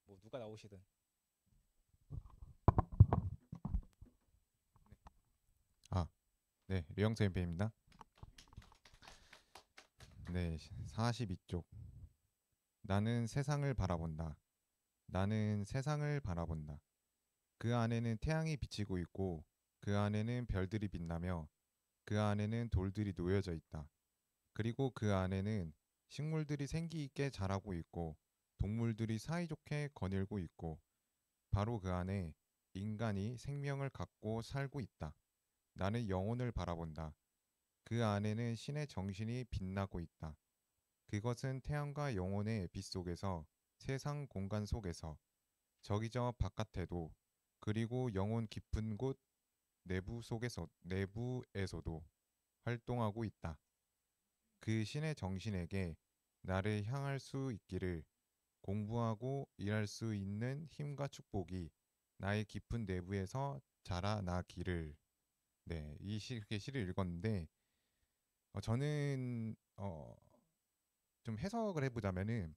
[SPEAKER 1] 뭐 누가 나오시든.
[SPEAKER 10] 네, 류영철 MP입니다. 네, 42쪽. 나는 세상을 바라본다. 나는 세상을 바라본다. 그 안에는 태양이 비치고 있고 그 안에는 별들이 빛나며 그 안에는 돌들이 놓여져 있다. 그리고 그 안에는 식물들이 생기 있게 자라고 있고 동물들이 사이좋게 거닐고 있고 바로 그 안에 인간이 생명을 갖고 살고 있다. 나는 영혼을 바라본다. 그 안에는 신의 정신이 빛나고 있다. 그것은 태양과 영혼의 빛 속에서 세상 공간 속에서 저기 저 바깥에도 그리고 영혼 깊은 곳 내부에서도 활동하고 있다. 그 신의 정신에게 나를 향할 수 있기를 공부하고 일할 수 있는 힘과 축복이 나의 깊은 내부에서 자라나기를. 네, 이렇게 시를 읽었는데 저는 좀 해석을 해보자면은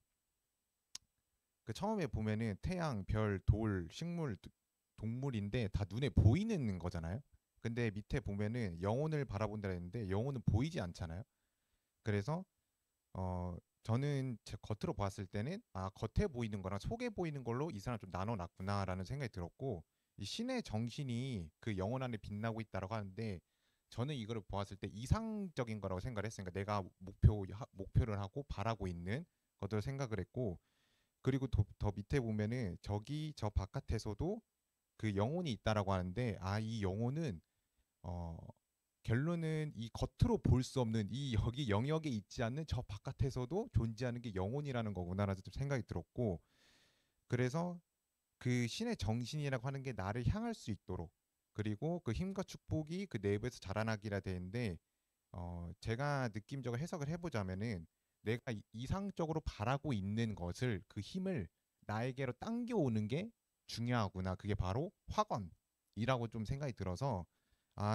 [SPEAKER 10] 그 처음에 보면은 태양, 별, 돌, 식물, 동물인데 다 눈에 보이는 거잖아요. 근데 밑에 보면은 영혼을 바라본다 했는데 영혼은 보이지 않잖아요. 그래서 저는 제 겉으로 봤을 때는 겉에 보이는 거랑 속에 보이는 걸로 이 사람 좀 나눠놨구나라는 생각이 들었고, 이 신의 정신이 그 영혼 안에 빛나고 있다라고 하는데 저는 이거를 보았을 때 이상적인 거라고 생각을 했으니까 내가 목표를 하고 바라고 있는 것들을 생각을 했고, 그리고 더 밑에 보면은 저기 저 바깥에서도 그 영혼이 있다라고 하는데 이 영혼은 결론은 이 겉으로 볼 수 없는 이 여기 영역에 있지 않는 저 바깥에서도 존재하는 게 영혼이라는 거구나라는 좀 생각이 들었고, 그래서 그 신의 정신이라고 하는 게 나를 향할 수 있도록, 그리고 그 힘과 축복이 그 내부에서 자라나기라 되는데 제가 느낌적으로 해석을 해보자면은 내가 이상적으로 바라고 있는 것을 그 힘을 나에게로 당겨오는 게 중요하구나. 그게 바로 확언이라고 좀 생각이 들어서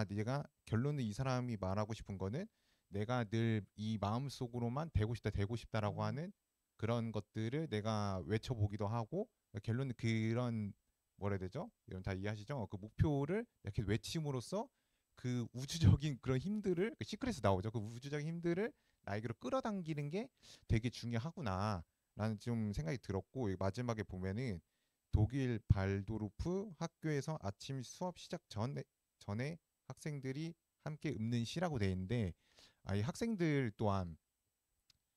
[SPEAKER 10] 내가 결론은 이 사람이 말하고 싶은 거는 내가 늘 이 마음속으로만 되고 싶다라고 하는 그런 것들을 내가 외쳐보기도 하고, 결론은 그런 뭐라 해야 되죠? 여러분 다 이해하시죠? 그 목표를 이렇게 외침으로써 그 우주적인 그런 힘들을, 그 시크릿에서 나오죠. 그 우주적인 힘들을 나에게로 끌어당기는 게 되게 중요하구나라는 좀 생각이 들었고, 마지막에 보면은 독일 발도르프 학교에서 아침 수업 시작 전에 학생들이 함께 읊는 시라고 돼 있는데 이 학생들 또한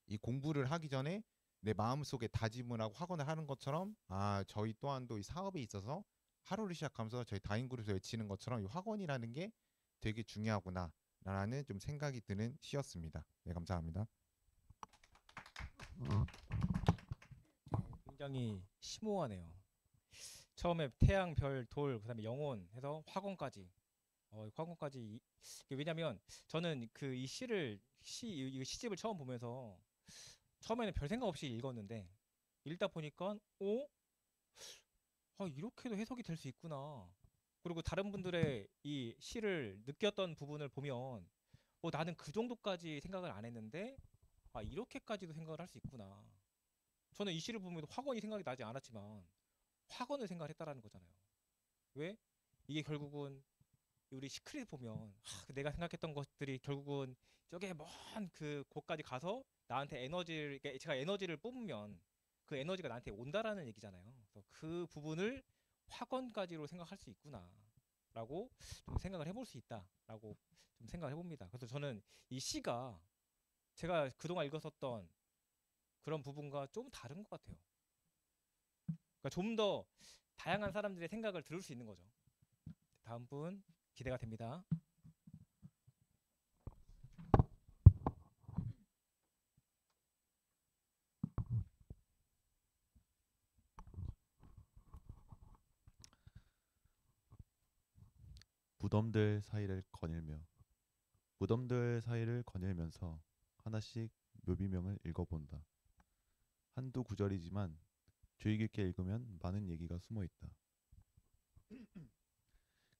[SPEAKER 10] 이 공부를 하기 전에 내 마음속에 다짐을 하고 확언을 하는 것처럼 저희 또한도 이 사업에 있어서 하루를 시작하면서 저희 다인그룹에서 외치는 것처럼 이 확언이라는 게 되게 중요하구나 라는 좀 생각이 드는 시였습니다. 네, 감사합니다.
[SPEAKER 1] 굉장히 심오하네요. 처음에 태양, 별, 돌, 그다음에 영혼 해서 확언까지. 확언까지. 왜냐면 저는 그 이 이 시집을 처음 보면서 처음에는 별 생각 없이 읽었는데 읽다 보니까 이렇게도 해석이 될 수 있구나. 그리고 다른 분들의 이 시를 느꼈던 부분을 보면 나는 그 정도까지 생각을 안 했는데 이렇게까지도 생각을 할 수 있구나. 저는 이 시를 보면서 확언이 생각이 나지 않았지만 확언을 생각을 했다라는 거잖아요. 왜? 이게 결국은 우리 시크릿 보면 내가 생각했던 것들이 결국은 저게 먼 그 곳까지 가서 나한테 에너지를, 그러니까 제가 에너지를 뿜으면 그 에너지가 나한테 온다라는 얘기잖아요. 그래서 그 부분을 확언까지로 생각할 수 있구나라고 좀 생각을 해볼 수 있다라고 좀 생각을 해봅니다. 그래서 저는 이 시가 제가 그동안 읽었었던 그런 부분과 좀 다른 것 같아요. 그러니까 좀 더 다양한 사람들의 생각을 들을 수 있는 거죠. 다음 분 기대가 됩니다.
[SPEAKER 11] 무덤들 사이를 거닐면서 하나씩 묘비명을 읽어본다. 한두 구절이지만 주의 깊게 읽으면 많은 얘기가 숨어 있다.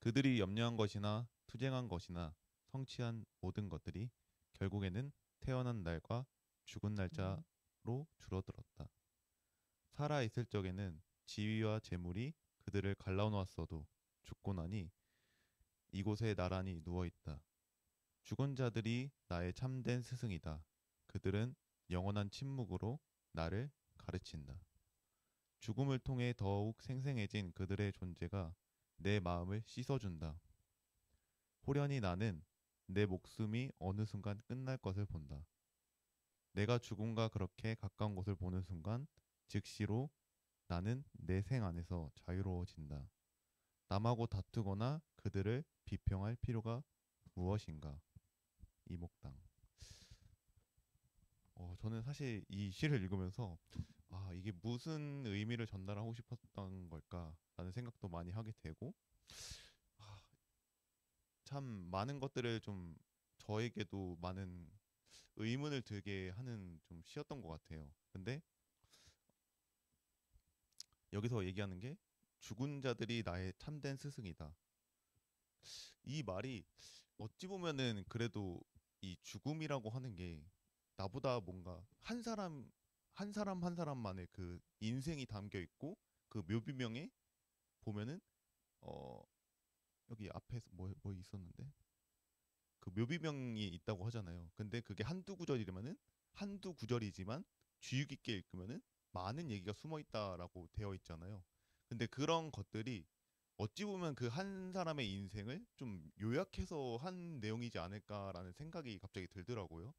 [SPEAKER 11] 그들이 염려한 것이나 투쟁한 것이나 성취한 모든 것들이 결국에는 태어난 날과 죽은 날짜로 줄어들었다. 살아 있을 적에는 지위와 재물이 그들을 갈라놓았어도 죽고 나니 이곳에 나란히 누워있다. 죽은 자들이 나의 참된 스승이다. 그들은 영원한 침묵으로 나를 가르친다. 죽음을 통해 더욱 생생해진 그들의 존재가 내 마음을 씻어준다. 호련히 나는 내 목숨이 어느 순간 끝날 것을 본다. 내가 죽음과 그렇게 가까운 것을 보는 순간 즉시로 나는 내 생 안에서 자유로워진다. 남하고 다투거나 그들을 비평할 필요가 무엇인가? 이목당. 저는 사실 이 시를 읽으면서 이게 무슨 의미를 전달하고 싶었던 걸까라는 생각도 많이 하게 되고 참 많은 것들을 좀 저에게도 많은 의문을 들게 하는 좀 시였던 것 같아요. 근데 여기서 얘기하는 게 죽은 자들이 나의 참된 스승이다. 이 말이 어찌 보면은 그래도 이 죽음이라고 하는 게 나보다 뭔가 한 사람만의 그 인생이 담겨 있고 그 묘비명에 보면은 여기 앞에서 뭐 있었는데 그 묘비명이 있다고 하잖아요. 근데 그게 한두 구절이지만 주의 깊게 읽으면은 많은 얘기가 숨어 있다라고 되어 있잖아요. 근데 그런 것들이 어찌 보면 그 한 사람의 인생을 좀 요약해서 한 내용이지 않을까라는 생각이 갑자기 들더라고요.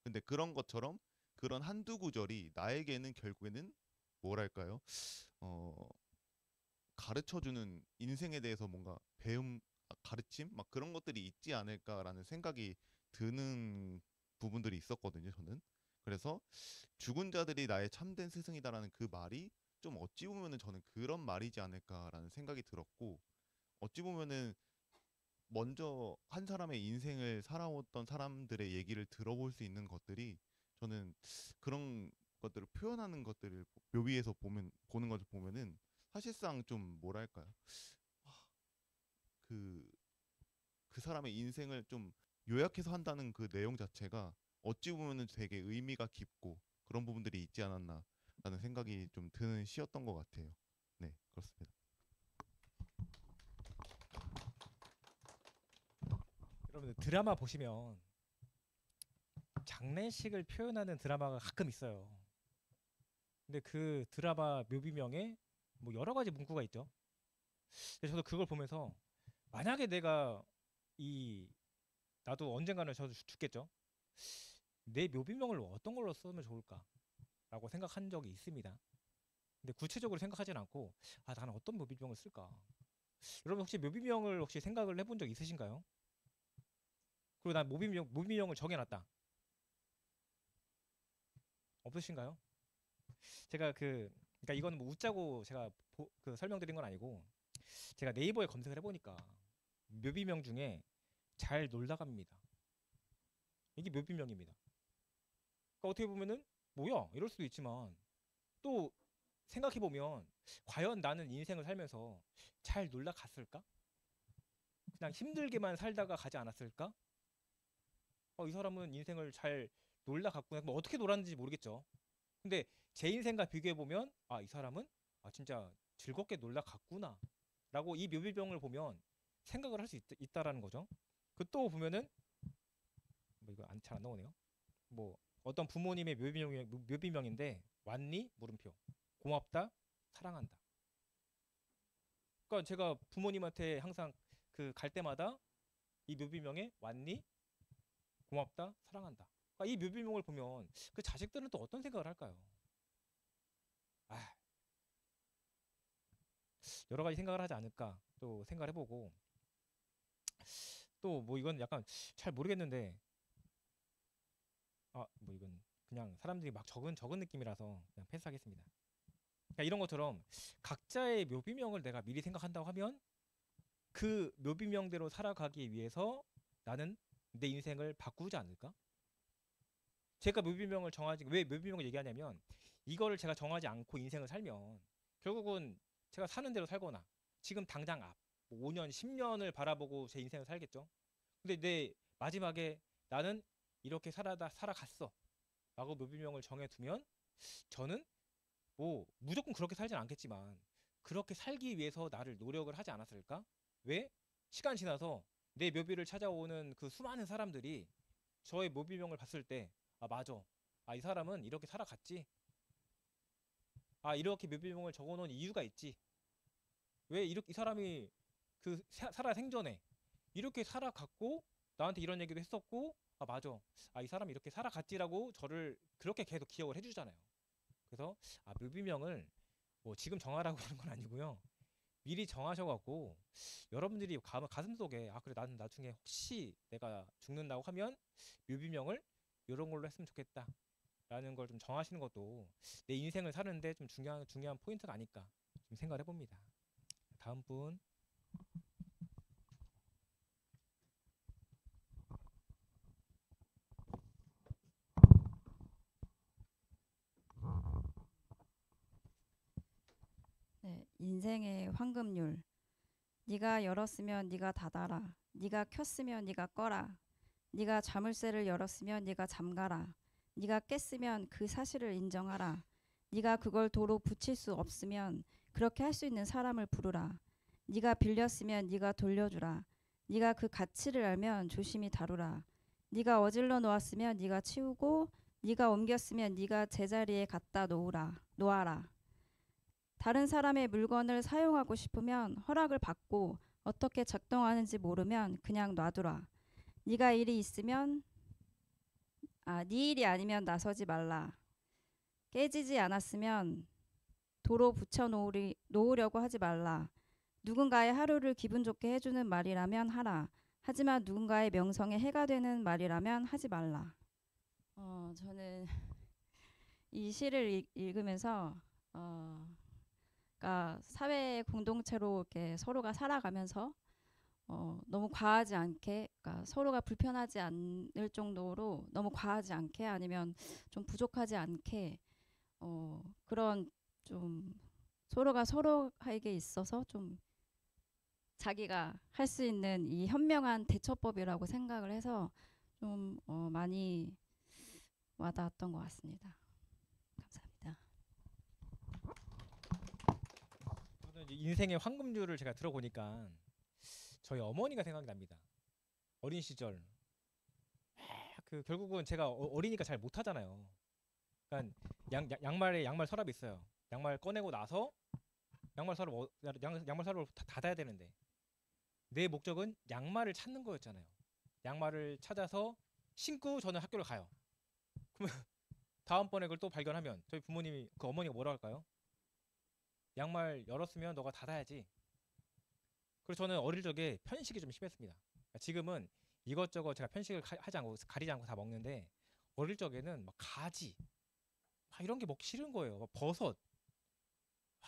[SPEAKER 11] 근데 그런 것처럼 그런 한두 구절이 나에게는 결국에는 뭐랄까요? 가르쳐주는 인생에 대해서 뭔가 가르침? 막 그런 것들이 있지 않을까라는 생각이 드는 부분들이 있었거든요, 저는. 그래서 죽은 자들이 나의 참된 스승이다라는 그 말이 좀 어찌 보면은 저는 그런 말이지 않을까라는 생각이 들었고, 어찌 보면은 먼저 한 사람의 인생을 살아왔던 사람들의 얘기를 들어볼 수 있는 것들이 저는 그런 것들을 표현하는 것들을 묘비에서 보는 것을 보면은 사실상 좀 뭐랄까요? 그 사람의 인생을 좀 요약해서 한다는 그 내용 자체가 어찌 보면은 되게 의미가 깊고 그런 부분들이 있지 않았나라는 생각이 좀 드는 시였던 것 같아요. 네, 그렇습니다.
[SPEAKER 1] 여러분들 드라마 보시면 장례식을 표현하는 드라마가 가끔 있어요. 근데 그 드라마 묘비명에 뭐 여러 가지 문구가 있죠. 근데 저도 그걸 보면서 만약에 내가 나도 언젠가는 저도 죽겠죠. 내 묘비명을 어떤 걸로 쓰면 좋을까라고 생각한 적이 있습니다. 근데 구체적으로 생각하진 않고 나는 어떤 묘비명을 쓸까? 여러분 혹시 묘비명을 혹시 생각을 해본 적 있으신가요? 그리고 난 묘비명을 정해놨다. 없으신가요? 제가 그러니까 이거는 뭐 웃자고 제가 설명드린 건 아니고 제가 네이버에 검색을 해보니까 묘비명 중에 잘 놀다 갑니다. 이게 묘비명입니다. 그러니까 어떻게 보면은 뭐야 이럴 수도 있지만 또 생각해보면 과연 나는 인생을 살면서 잘 놀다 갔을까? 그냥 힘들게만 살다가 가지 않았을까? 이 사람은 인생을 잘 놀다 갔구나. 뭐 어떻게 놀았는지 모르겠죠. 근데 제 인생과 비교해보면 이 사람은 진짜 즐겁게 놀다 갔구나 라고 이 묘비명을 보면 생각을 할 수 있다라는 거죠. 그 또 보면은 뭐 이거 잘 안 나오네요. 뭐 어떤 부모님의 묘비명인데 왔니? 물음표. 고맙다. 사랑한다. 그러니까 제가 부모님한테 항상 그 갈 때마다 이 묘비명에 왔니? 고맙다. 사랑한다. 그러니까 이 묘비명을 보면 그 자식들은 또 어떤 생각을 할까요? 아, 여러 가지 생각을 하지 않을까 또 생각을 해보고 또 뭐 이건 약간 잘 모르겠는데 뭐 이건 그냥 사람들이 막 적은 느낌이라서 그냥 패스하겠습니다. 그러니까 이런 것처럼 각자의 묘비명을 내가 미리 생각한다고 하면 그 묘비명대로 살아가기 위해서 나는 내 인생을 바꾸지 않을까? 제가 묘비명을 정하지 왜 묘비명을 얘기하냐면 이거를 제가 정하지 않고 인생을 살면 결국은 제가 사는 대로 살거나 지금 당장 앞 5년, 10년을 바라보고 제 인생을 살겠죠. 근데 내 마지막에 나는 이렇게 살아갔어 라고 묘비명을 정해두면 저는 뭐 무조건 그렇게 살진 않겠지만 그렇게 살기 위해서 나를 노력을 하지 않았을까? 왜? 시간 지나서 내 묘비를 찾아오는 그 수많은 사람들이 저의 묘비명을 봤을 때 맞아. 이 사람은 이렇게 살아갔지. 이렇게 묘비명을 적어놓은 이유가 있지. 왜 이 사람이 그 살아 생전에 이렇게 살아갔고 나한테 이런 얘기도 했었고 맞아. 이 사람이 이렇게 살아갔지라고 저를 그렇게 계속 기억을 해주잖아요. 그래서 묘비명을 뭐 지금 정하라고 그런 건 아니고요. 미리 정하셔갖고 여러분들이 가슴속에 그래 나는 나중에 혹시 내가 죽는다고 하면 묘비명을 이런 걸로 했으면 좋겠다 라는 걸 좀 정하시는 것도 내 인생을 사는데 좀 중요한 포인트가 아닐까 좀 생각을 해봅니다. 다음 분.
[SPEAKER 8] 네, 인생의 황금률. 네가 열었으면 네가 닫아라. 네가 켰으면 네가 꺼라. 네가 자물쇠를 열었으면 네가 잠가라. 네가 깼으면 그 사실을 인정하라. 네가 그걸 도로 붙일 수 없으면 그렇게 할 수 있는 사람을 부르라. 네가 빌렸으면 네가 돌려주라. 네가 그 가치를 알면 조심히 다루라. 네가 어질러 놓았으면 네가 치우고 네가 옮겼으면 네가 제자리에 갖다 놓아라. 다른 사람의 물건을 사용하고 싶으면 허락을 받고 어떻게 작동하는지 모르면 그냥 놔두라. 네가 일이 있으면 네 일이 아니면 나서지 말라. 깨지지 않았으면 도로 붙여 놓으려고 하지 말라. 누군가의 하루를 기분 좋게 해주는 말이라면 하라. 하지만 누군가의 명성에 해가 되는 말이라면 하지 말라. 저는 이 시를 읽으면서 그러니까 사회 공동체로 이렇게 서로가 살아가면서 너무 과하지 않게, 그러니까 서로가 불편하지 않을 정도로 너무 과하지 않게 아니면 좀 부족하지 않게 그런 좀 서로가 서로에게 있어서 좀 자기가 할 수 있는 이 현명한 대처법이라고 생각을 해서 좀 많이 와닿았던 것 같습니다. 감사합니다.
[SPEAKER 1] 저는 이제 인생의 황금률을 제가 들어보니까 저희 어머니가 생각이 납니다. 어린 시절 그 결국은 제가 어리니까 잘 못하잖아요. 그러니까 양말 서랍이 있어요. 양말 꺼내고 나서 양말 서랍을 닫아야 되는데 내 목적은 양말을 찾는 거였잖아요. 양말을 찾아서 신고 저는 학교를 가요. 그러면 다음번에 그걸 또 발견하면 저희 부모님이 그 어머니가 뭐라 할까요? 양말 열었으면 너가 닫아야지. 그래서 저는 어릴 적에 편식이 좀 심했습니다. 그러니까 지금은 이것저것 제가 편식을 가리지 않고 다 먹는데 어릴 적에는 막 가지 이런 게 먹기 싫은 거예요. 막 버섯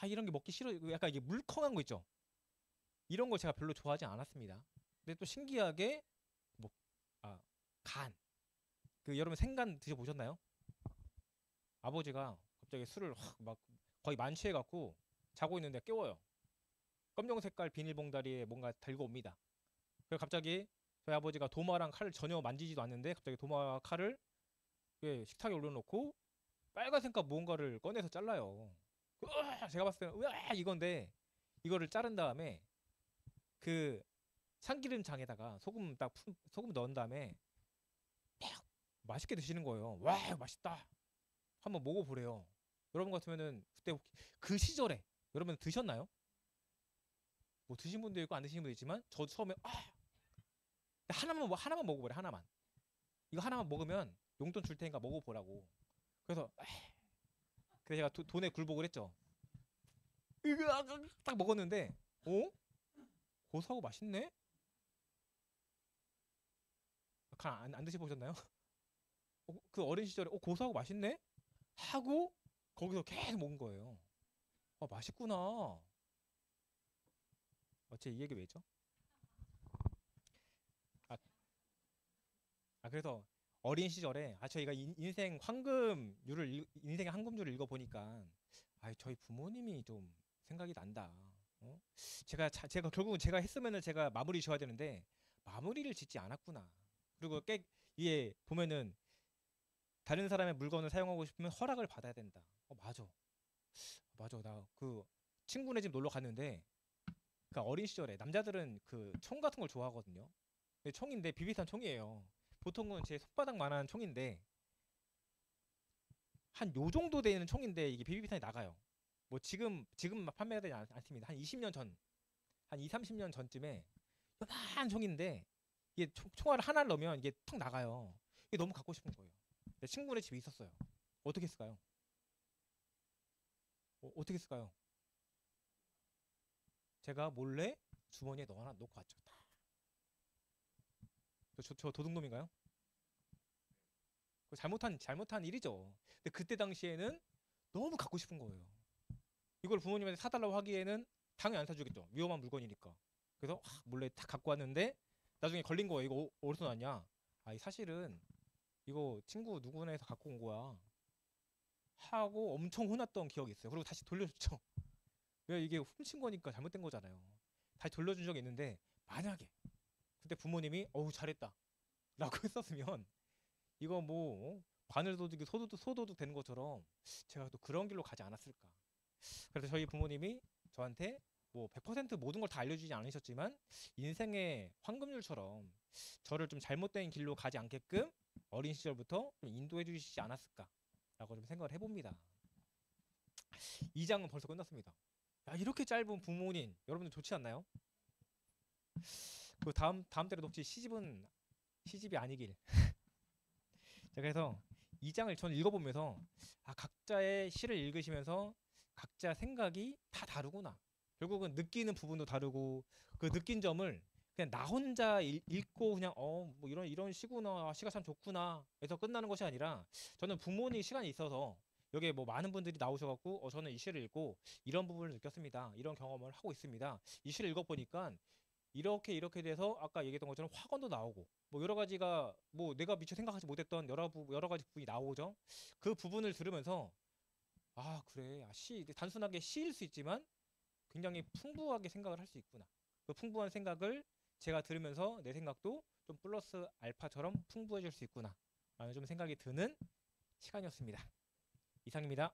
[SPEAKER 1] 이런 게 먹기 싫어. 약간 이게 물컹한 거 있죠. 이런 걸 제가 별로 좋아하지 않았습니다. 근데 또 신기하게 간. 여러분 생간 드셔보셨나요? 아버지가 갑자기 술을 막 거의 만취해갖고 자고 있는데 깨워요. 검정 색깔 비닐봉다리에 뭔가 들고 옵니다. 그래서 갑자기 저희 아버지가 도마랑 칼을 전혀 만지지도 않는데 갑자기 도마 칼을 식탁에 올려놓고 빨간색깔 무언가를 꺼내서 잘라요. 제가 봤을 때는 이건데 이거를 자른 다음에 그 참기름장에다가 소금 넣은 다음에 막 맛있게 드시는 거예요. 와 맛있다. 한번 먹어보래요. 여러분 같으면은 그때 그 시절에 여러분 드셨나요? 뭐 드신 분도 있고 안 드신 분도 있지만 저도 처음에 하나만 먹어보래. 하나만. 이거 하나만 먹으면 용돈 줄 테니까 먹어보라고. 그래서 제가 돈에 굴복을 했죠. 딱 먹었는데 고소하고 맛있네? 안 드셔보셨나요? 그 어린 시절에 고소하고 맛있네? 하고 거기서 계속 먹은 거예요. 맛있구나. 제 이 얘기 왜 했죠? 그래서 어린 시절에 저희가 인생의 황금률을 읽어보니까 저희 부모님이 좀 생각이 난다. 제가 결국은 제가 했으면은 제가 마무리 지어야 되는데 마무리를 짓지 않았구나. 그리고 이게 보면은 다른 사람의 물건을 사용하고 싶으면 허락을 받아야 된다. 맞아. 나 그 친구네 집 놀러 갔는데 그 어린 시절에 남자들은 그 총 같은 걸 좋아하거든요. 근데 총인데 비비탄 총이에요. 보통은 제 손바닥만한 총인데 한 요 정도 되는 총인데 이게 비비탄이 나가요. 뭐 지금 판매되지 않습니다. 한 20년 전, 한 30년 전쯤에 요만한 총인데 이게 총알을 하나를 넣으면 이게 턱 나가요. 이게 너무 갖고 싶은 거예요. 내 친구네 집에 있었어요. 어떻게 했을까요? 어떻게 했을까요? 제가 몰래 주머니에 놓고 왔죠. 저 도둑놈인가요? 잘못한 일이죠. 근데 그때 당시에는 너무 갖고 싶은 거예요. 이걸 부모님한테 사달라고 하기에는 당연히 안 사주겠죠. 위험한 물건이니까. 그래서 몰래 딱 갖고 왔는데 나중에 걸린 거예요. 이거 어디서 났냐? 사실은 이거 친구 누구네에서 갖고 온 거야. 하고 엄청 혼났던 기억이 있어요. 그리고 다시 돌려줬죠. 왜 이게 훔친 거니까 잘못된 거잖아요. 다시 돌려준 적이 있는데 만약에 그때 부모님이 잘했다 라고 했었으면 이거 뭐 바늘도둑이 소도둑 되는 것처럼 제가 또 그런 길로 가지 않았을까. 그래서 저희 부모님이 저한테 뭐 100% 모든 걸 다 알려주지 않으셨지만 인생의 황금률처럼 저를 좀 잘못된 길로 가지 않게끔 어린 시절부터 좀 인도해 주시지 않았을까 라고 좀 생각을 해봅니다. 2장은 벌써 끝났습니다. 이렇게 짧은 부모님 여러분들 좋지 않나요? 그 다음 때로 녹지 시집이 아니길. 자, 그래서 2장을 저는 읽어보면서 각자의 시를 읽으시면서 각자 생각이 다 다르구나. 결국은 느끼는 부분도 다르고 그 느낀 점을 그냥 나 혼자 읽고 그냥 뭐 이런 시구나, 시가 참 좋구나 해서 끝나는 것이 아니라 저는 부모님 시간이 있어서 여기에 뭐 많은 분들이 나오셔갖고 저는 이 시를 읽고 이런 부분을 느꼈습니다. 이런 경험을 하고 있습니다. 이 시를 읽어보니까 이렇게 돼서 아까 얘기했던 것처럼 확언도 나오고 뭐 여러 가지가 뭐 내가 미처 생각하지 못했던 여러 가지 부분이 나오죠. 그 부분을 들으면서 그래 시 단순하게 시일 수 있지만 굉장히 풍부하게 생각을 할 수 있구나. 그 풍부한 생각을 제가 들으면서 내 생각도 좀 플러스 알파처럼 풍부해질 수 있구나 라는 좀 생각이 드는 시간이었습니다. 이상입니다.